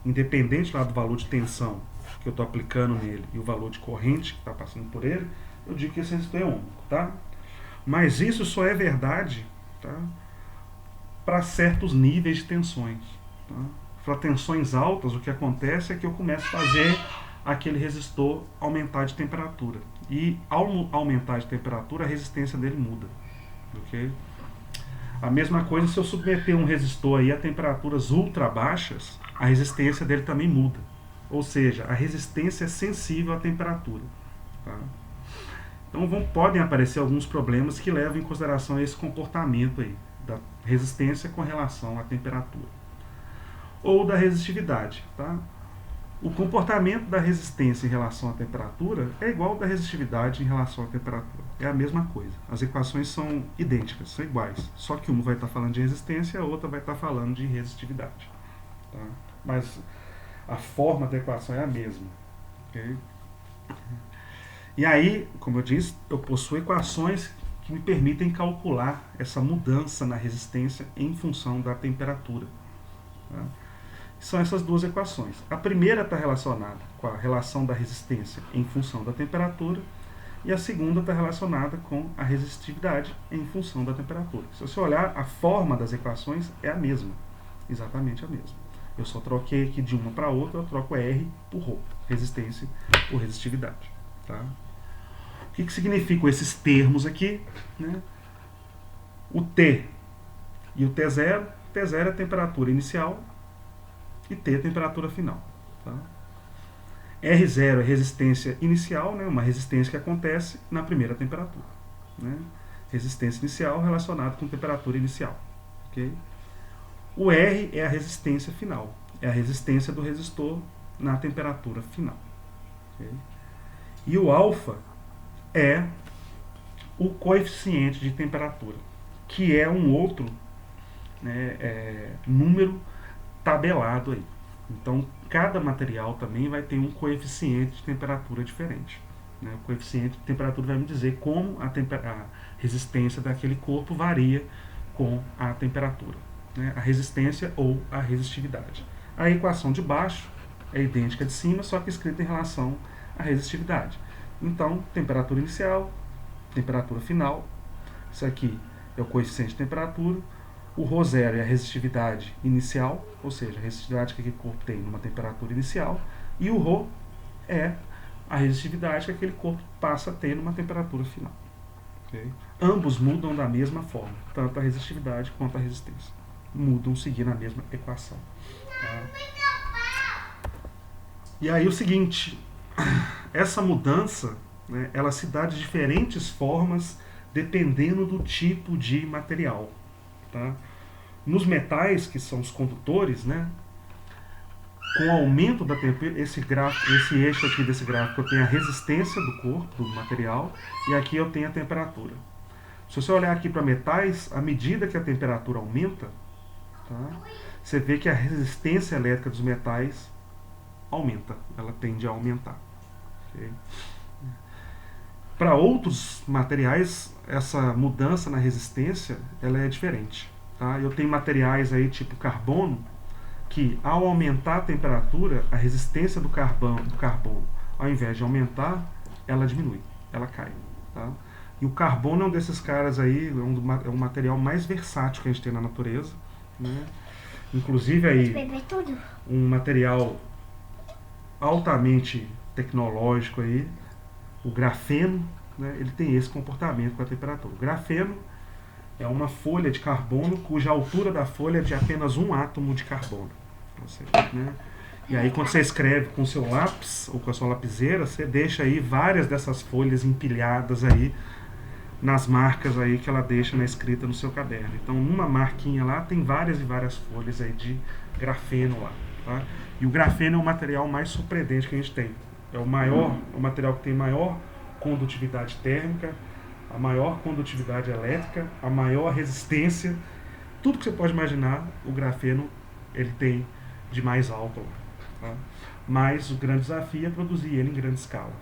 independente lá do valor de tensão que eu estou aplicando nele e o valor de corrente que está passando por ele, eu digo que esse resistor é ohmico, tá? Mas isso só é verdade, tá, para certos níveis de tensões. Tá? Para tensões altas, o que acontece é que eu começo a fazer aquele resistor aumentar de temperatura. E ao aumentar de temperatura, a resistência dele muda. Okay? A mesma coisa se eu submeter um resistor aí a temperaturas ultra baixas, a resistência dele também muda. Ou seja, a resistência é sensível à temperatura. Tá? Então podem aparecer alguns problemas que levam em consideração esse comportamento aí, da resistência com relação à temperatura. Ou da resistividade. Tá? O comportamento da resistência em relação à temperatura é igual ao da resistividade em relação à temperatura. É a mesma coisa. As equações são idênticas, são iguais. Só que uma vai estar falando de resistência e a outra vai estar falando de resistividade. Tá? Mas a forma da equação é a mesma. Okay? E aí, como eu disse, eu possuo equações que me permitem calcular essa mudança na resistência em função da temperatura. Tá? São essas duas equações. A primeira está relacionada com a relação da resistência em função da temperatura e a segunda está relacionada com a resistividade em função da temperatura. Se você olhar, a forma das equações é a mesma, exatamente a mesma. Eu só troquei aqui de uma para outra, eu troco R por ρ, resistência por resistividade. Tá? O que significam esses termos aqui? Né? O T e o T0. T0 é a temperatura inicial e T é a temperatura final. Tá? R0 é resistência inicial, né? Uma resistência que acontece na primeira temperatura. Né? Resistência inicial relacionada com temperatura inicial. Okay? O R é a resistência final. É a resistência do resistor na temperatura final. Okay? E o alfa é o coeficiente de temperatura, que é um outro, né, número tabelado aí. Então, cada material também vai ter um coeficiente de temperatura diferente. Né? O coeficiente de temperatura vai me dizer como a resistência daquele corpo varia com a temperatura. Né? A resistência ou a resistividade. A equação de baixo é idêntica de cima, só que escrita em relação à resistividade. Então, temperatura inicial, temperatura final. Isso aqui é o coeficiente de temperatura. O ρ0 é a resistividade inicial, ou seja, a resistividade que aquele corpo tem numa temperatura inicial. E o ρ é a resistividade que aquele corpo passa a ter numa temperatura final. Okay? Ambos mudam da mesma forma, tanto a resistividade quanto a resistência. Mudam seguindo a mesma equação. Tá? E aí o seguinte, essa mudança, né, ela se dá de diferentes formas dependendo do tipo de material. Tá? Nos metais, que são os condutores, né, com o aumento da temperatura, esse eixo aqui desse gráfico eu tenho a resistência do corpo, do material, e aqui eu tenho a temperatura. Se você olhar aqui para metais, à medida que a temperatura aumenta, tá, você vê que a resistência elétrica dos metais aumenta, ela tende a aumentar. Okay? Para outros materiais, essa mudança na resistência ela é diferente. Tá? Eu tenho materiais aí tipo carbono, que ao aumentar a temperatura, a resistência do carbono, ao invés de aumentar, ela diminui, ela cai. Tá? E o carbono é um desses caras aí, é um material mais versátil que a gente tem na natureza. Né? Inclusive aí, um material altamente tecnológico aí, o grafeno, né, ele tem esse comportamento com a temperatura. O grafeno é uma folha de carbono cuja altura da folha é de apenas um átomo de carbono. Ou seja, né? E aí quando você escreve com o seu lápis ou com a sua lapiseira, você deixa aí várias dessas folhas empilhadas aí nas marcas aí que ela deixa na escrita no seu caderno. Então numa marquinha lá tem várias e várias folhas aí de grafeno lá. Tá? E o grafeno é o material mais surpreendente que a gente tem. É o material que tem maior condutividade térmica, a maior condutividade elétrica, a maior resistência, tudo que você pode imaginar, o grafeno ele tem de mais alto lá. Tá? Mas o grande desafio é produzir ele em grande escala.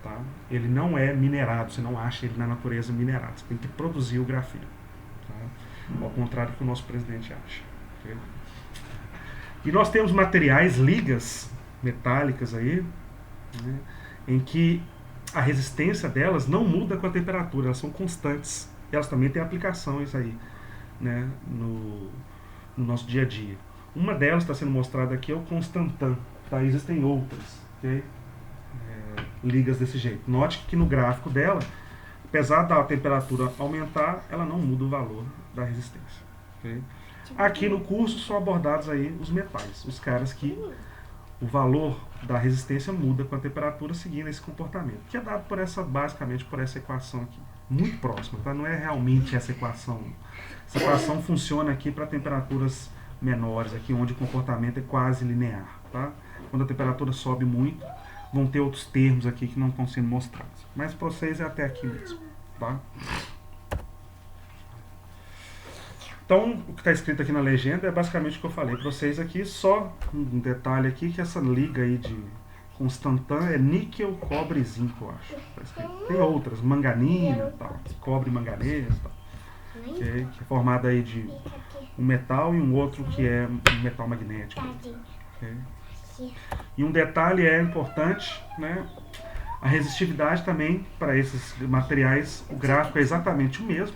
Tá? Ele não é minerado, você não acha ele na natureza minerado, você tem que produzir o grafeno. Tá? Ao contrário do que o nosso presidente acha. Okay? E nós temos materiais, ligas metálicas aí, né, em que a resistência delas não muda com a temperatura, elas são constantes. E elas também têm aplicações aí, né, no nosso dia a dia. Uma delas está sendo mostrada aqui é o Constantan. Tá? Existem outras, okay? Ligas desse jeito. Note que no gráfico dela, apesar da temperatura aumentar, ela não muda o valor da resistência. Okay? Aqui no curso são abordados aí os metais, os caras que o valor da resistência muda com a temperatura seguindo esse comportamento, que é dado basicamente por essa equação aqui, muito próxima, tá? Não é realmente essa equação. Essa equação funciona aqui para temperaturas menores, aqui onde o comportamento é quase linear. Tá? Quando a temperatura sobe muito, vão ter outros termos aqui que não estão sendo mostrados. Mas para vocês é até aqui mesmo. Tá? Então, o que está escrito aqui na legenda é basicamente o que eu falei para vocês aqui, só um detalhe aqui, que essa liga aí de Constantan é níquel, cobre e zinco, eu acho. Tá, tem outras, manganina, tal, cobre e manganês, tal, que é formada aí de um metal e um outro que é um metal magnético. Okay? E um detalhe é importante, né? A resistividade também para esses materiais, o gráfico é exatamente o mesmo,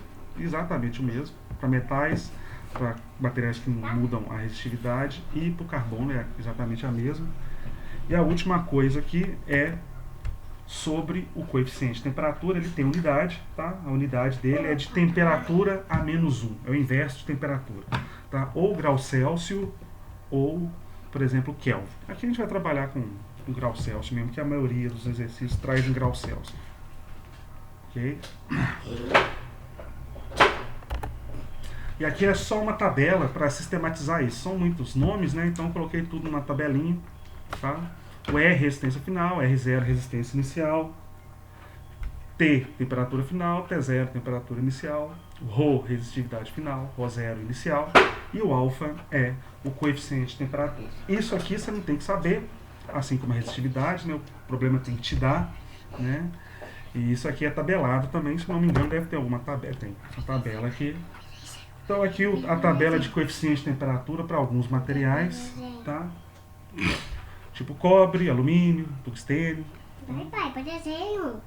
para metais, para materiais que mudam a resistividade, e para o carbono é exatamente a mesma. E a última coisa aqui é sobre o coeficiente de temperatura. Ele tem unidade, tá? A unidade dele é de temperatura a menos 1, é o inverso de temperatura, tá? Ou grau Celsius ou, por exemplo, Kelvin. Aqui a gente vai trabalhar com o grau Celsius mesmo, que a maioria dos exercícios traz em grau Celsius. Ok? E aqui é só uma tabela para sistematizar isso. São muitos nomes, né? Então eu coloquei tudo na tabelinha. Tá? O R, resistência final, R0, resistência inicial. T, temperatura final, T0, temperatura inicial. Rho, resistividade final, Rho0, inicial. E o alfa é o coeficiente de temperatura. Isso aqui você não tem que saber, assim como a resistividade, né? O problema tem que te dar, né? E isso aqui é tabelado também, se não me engano deve ter alguma tabela. Tem essa tabela aqui. Então aqui a tabela de coeficiente de temperatura para alguns materiais, tá? Tipo cobre, alumínio, tungstênio. Vai, pai, para desenho.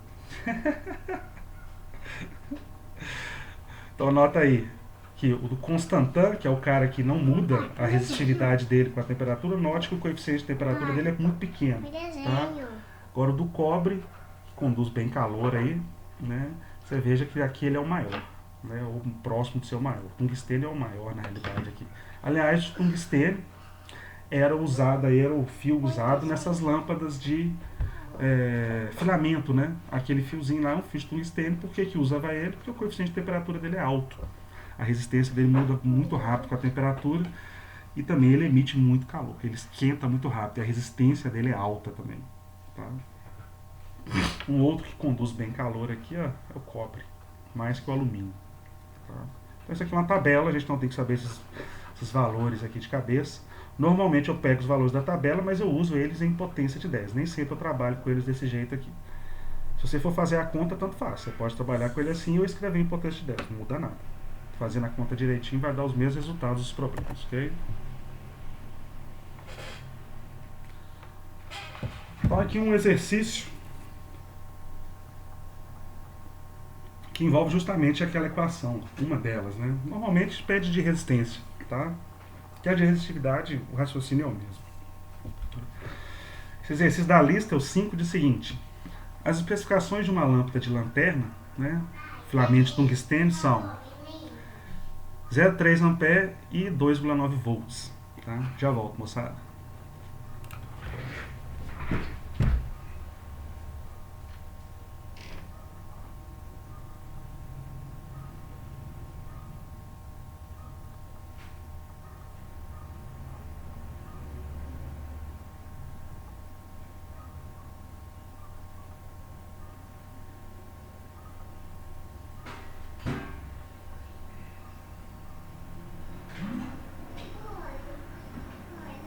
Então anota aí que o do Constantan, que é o cara que não muda a resistividade dele com a temperatura, note que o coeficiente de temperatura dele é muito pequeno. Tá? Agora o do cobre, que conduz bem calor aí, né? Você veja que aqui ele é o maior. Né, ou próximo de ser o maior. O tungstênio é o maior na realidade aqui. Aliás, o tungstênio era o fio usado nessas lâmpadas de filamento, né? Aquele fiozinho lá é um fio de tungstênio. Por que usava ele? Porque o coeficiente de temperatura dele é alto. A resistência dele muda muito rápido com a temperatura e também ele emite muito calor. Ele esquenta muito rápido e a resistência dele é alta também. Tá? Um outro que conduz bem calor aqui, ó, é o cobre, mais que o alumínio. Tá? Então isso aqui é uma tabela, a gente não tem que saber esses valores aqui de cabeça. Normalmente eu pego os valores da tabela, mas eu uso eles em potência de 10. Nem sempre eu trabalho com eles desse jeito aqui. Se você for fazer a conta, tanto faz. Você pode trabalhar com ele assim ou escrever em potência de 10. Não muda nada. Fazendo a conta direitinho vai dar os mesmos resultados dos problemas. Ok? Então aqui um exercício que envolve justamente aquela equação, uma delas, né? Normalmente pede de resistência, tá? Que a de resistividade, o raciocínio é o mesmo. Esse exercício da lista é o 5 de seguinte. As especificações de uma lâmpada de lanterna, né, filamento de tungstênio, são 0,3 ampere e 2,9 volts. Tá? Já volto, moçada.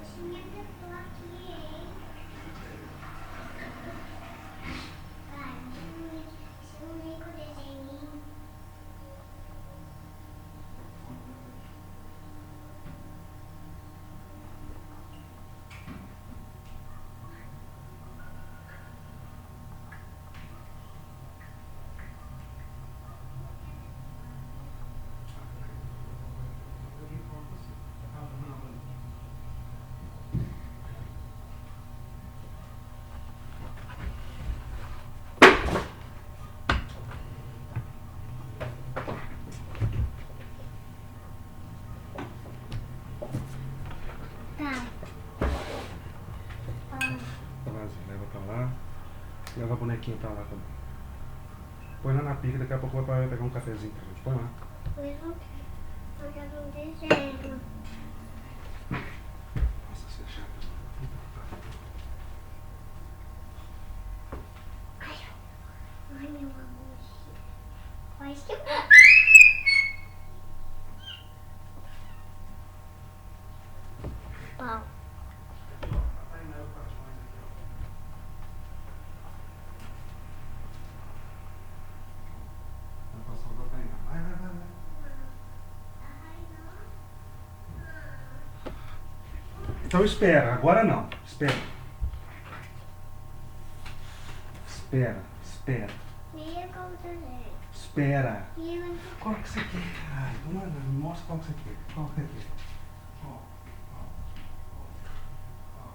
Você me apertou aqui, hein? Pai, deixa eu ver com o desenho. Tá. Leva pra lá. Leva a bonequinha pra lá também. Põe lá na pica, daqui a pouco vai pegar um cafezinho pra gente. Põe lá. Eu quero um desenho. Nossa, se achar. Ai, meu amor. Faz que... Pau. Então espera, agora não. Espera. Espera, espera. E eu como desenho. Espera. E eu... Qual que você quer, caralho? Não, me mostra qual que você quer. Qual que você quer? Ó, ó, ó, ó.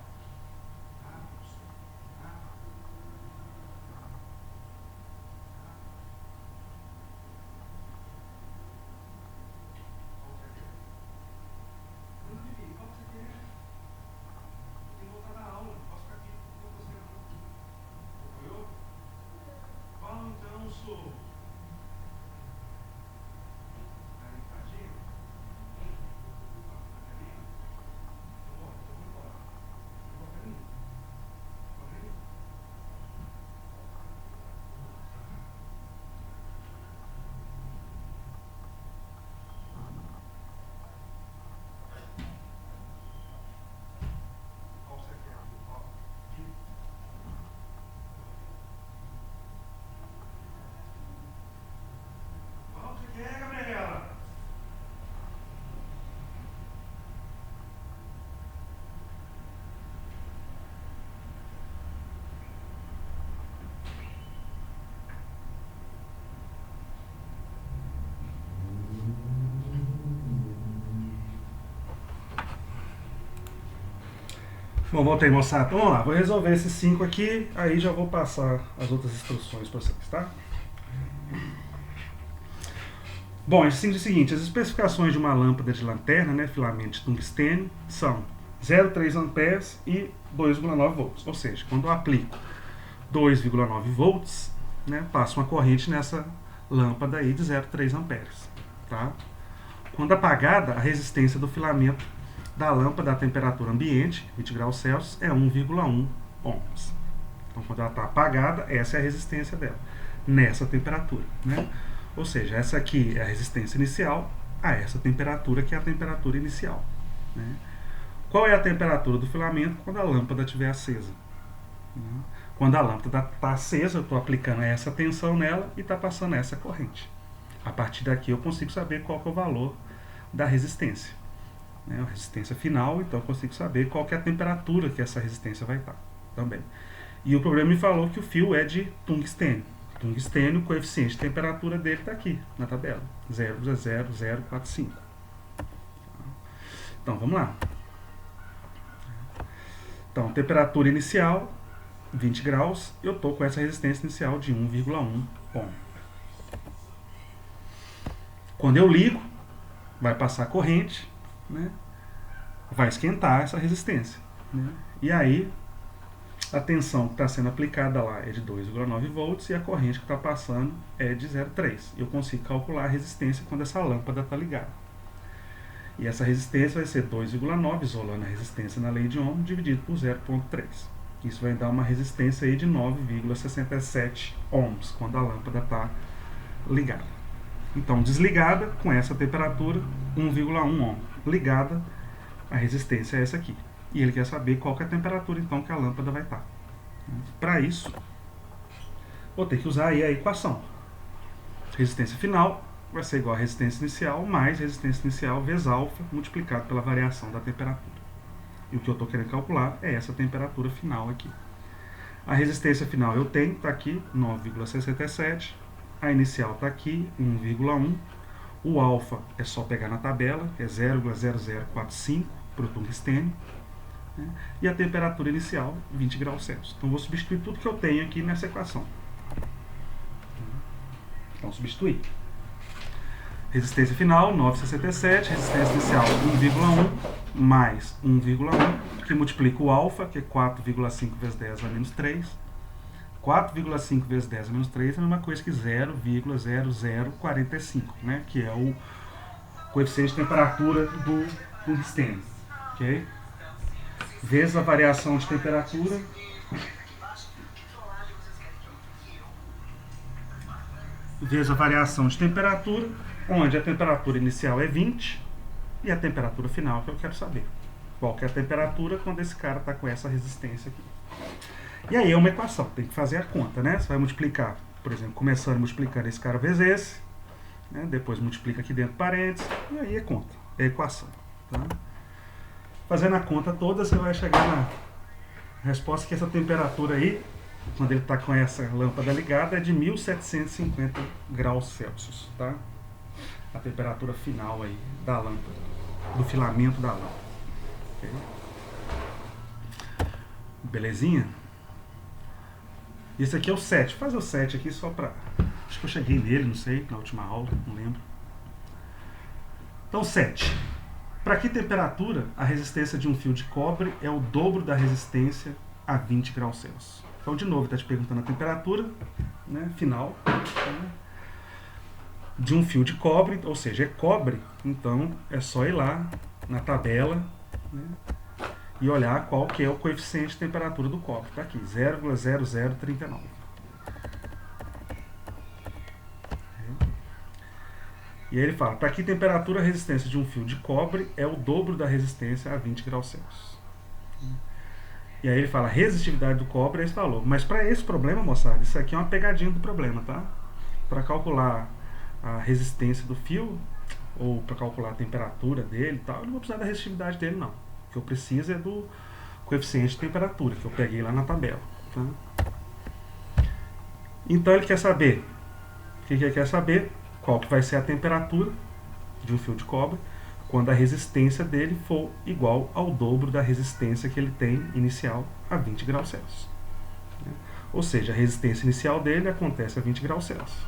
Bom, voltei, moçada. Então, vamos lá, vou resolver esses 5 aqui, aí já vou passar as outras instruções para vocês, tá? Bom, é o seguinte, as especificações de uma lâmpada de lanterna, né, filamento de tungstênio, são 0,3 amperes e 2,9 volts. Ou seja, quando eu aplico 2,9 volts, né, passo uma corrente nessa lâmpada aí de 0,3 amperes, tá? Quando apagada, a resistência do filamento da lâmpada à temperatura ambiente, 20 graus Celsius, é 1,1 ohms. Então, quando ela está apagada, essa é a resistência dela, nessa temperatura, né? Ou seja, essa aqui é a resistência inicial a essa temperatura, que é a temperatura inicial, né? Qual é a temperatura do filamento quando a lâmpada estiver acesa? Quando a lâmpada está acesa, eu estou aplicando essa tensão nela e está passando essa corrente. A partir daqui eu consigo saber qual que é o valor da resistência, né? A resistência final, então eu consigo saber qual que é a temperatura que essa resistência vai estar também. E o problema me falou que o fio é de tungstênio. Tungstênio, o coeficiente de temperatura dele está aqui na tabela, 0,0045. Então vamos lá. Então, temperatura inicial, 20 graus, eu estou com essa resistência inicial de 1,1 ohm. Quando eu ligo, vai passar corrente, né? Vai esquentar essa resistência, né? E aí a tensão que está sendo aplicada lá é de 2,9 volts e a corrente que está passando é de 0,3. Eu consigo calcular a resistência quando essa lâmpada está ligada. E essa resistência vai ser 2,9, isolando a resistência na lei de Ohm, dividido por 0,3. Isso vai dar uma resistência aí de 9,67 ohms quando a lâmpada está ligada. Então, desligada, com essa temperatura, 1,1 ohm. Ligada, a resistência é essa aqui. E ele quer saber qual que é a temperatura, então, que a lâmpada vai estar. Para isso, vou ter que usar aí a equação. Resistência final vai ser igual a resistência inicial mais resistência inicial vezes alfa multiplicado pela variação da temperatura. E o que eu estou querendo calcular é essa temperatura final aqui. A resistência final eu tenho, está aqui, 9,67. A inicial está aqui, 1,1. O alfa é só pegar na tabela, é 0,0045 para o tungstênio. Né? E a temperatura inicial, 20 graus Celsius. Então, vou substituir tudo que eu tenho aqui nessa equação. Então, substituir. Resistência final, 9,67. Resistência inicial, 1,1 mais 1,1, que multiplica o alfa, que é 4,5 vezes 10 a menos 3. 4,5 vezes 10 a menos 3 é a mesma coisa que 0,0045, né? Que é o coeficiente de temperatura do tungstênio. Okay? Vezes a variação de temperatura. Vezes a variação de temperatura, onde a temperatura inicial é 20 e a temperatura final que eu quero saber. Qual que é a temperatura quando esse cara está com essa resistência aqui. E aí é uma equação, tem que fazer a conta, né? Você vai multiplicar, por exemplo, começando multiplicando esse cara vezes esse, né? Depois multiplica aqui dentro parênteses, e aí é conta, é equação. Tá? Fazendo a conta toda, você vai chegar na resposta que essa temperatura aí, quando ele está com essa lâmpada ligada, é de 1750 graus Celsius, tá? A temperatura final aí da lâmpada, do filamento da lâmpada. Okay? Belezinha? Esse aqui é o 7. Vou fazer o 7 aqui só pra... Acho que eu cheguei nele, não sei, na última aula, não lembro. Então, 7. Para que temperatura a resistência de um fio de cobre é o dobro da resistência a 20 graus Celsius? Então, de novo, está te perguntando a temperatura, né, final, né, de um fio de cobre, ou seja, é cobre, então é só ir lá na tabela, né, e olhar qual que é o coeficiente de temperatura do cobre. Está aqui, 0,0039. E aí ele fala, para que temperatura a resistência de um fio de cobre é o dobro da resistência a 20 graus Celsius? E aí ele fala, a resistividade do cobre é esse valor. Mas para esse problema, moçada, isso aqui é uma pegadinha do problema, tá? Para calcular a resistência do fio, ou para calcular a temperatura dele e tal, eu não vou precisar da resistividade dele, não. O que eu preciso é do coeficiente de temperatura, que eu peguei lá na tabela. Tá? Então ele quer saber, o que ele quer saber? Qual que vai ser a temperatura de um fio de cobre quando a resistência dele for igual ao dobro da resistência que ele tem inicial a 20 graus Celsius. Ou seja, a resistência inicial dele acontece a 20 graus Celsius.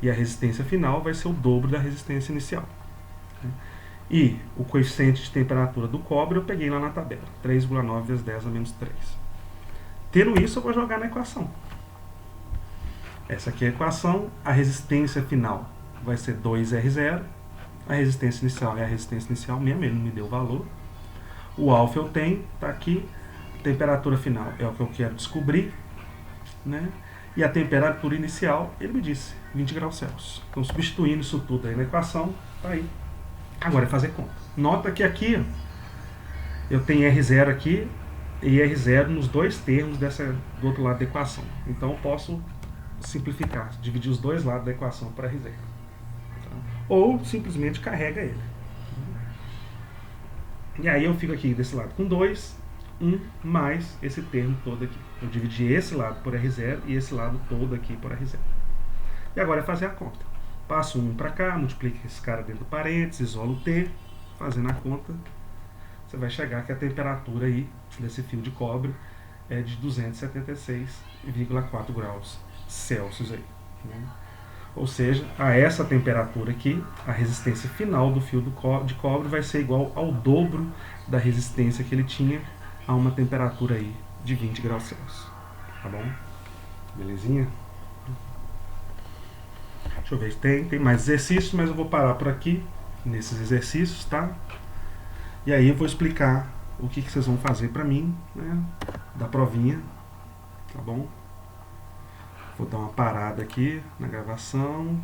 E a resistência final vai ser o dobro da resistência inicial. E o coeficiente de temperatura do cobre eu peguei lá na tabela, 3,9 vezes 10 a menos 3. Tendo isso, eu vou jogar na equação. Essa aqui é a equação, a resistência final vai ser 2R0, a resistência inicial é a resistência inicial mesmo, ele não me deu o valor. O alfa eu tenho, está aqui, a temperatura final é o que eu quero descobrir, né? E a temperatura inicial, ele me disse, 20 graus Celsius. Então, substituindo isso tudo aí na equação, tá aí. Agora é fazer conta. Nota que aqui eu tenho R0 aqui e R0 nos dois termos do outro lado da equação. Então eu posso simplificar, dividir os dois lados da equação para R0. Tá? Ou simplesmente carrega ele. E aí eu fico aqui desse lado com 2, 1 mais esse termo todo aqui. Eu dividi esse lado por R0 e esse lado todo aqui por R0. E agora é fazer a conta. Passo 1 para cá, multiplica esse cara dentro do parênteses, isolo o T, fazendo a conta, você vai chegar que a temperatura aí desse fio de cobre é de 276,4 graus Celsius aí. Né? Ou seja, a essa temperatura aqui, a resistência final do fio de cobre vai ser igual ao dobro da resistência que ele tinha a uma temperatura aí de 20 graus Celsius. Tá bom? Belezinha? Deixa eu ver, tem mais exercícios, mas eu vou parar por aqui nesses exercícios, tá? E aí eu vou explicar o que vocês vão fazer pra mim, né, da provinha, tá bom? Vou dar uma parada aqui na gravação.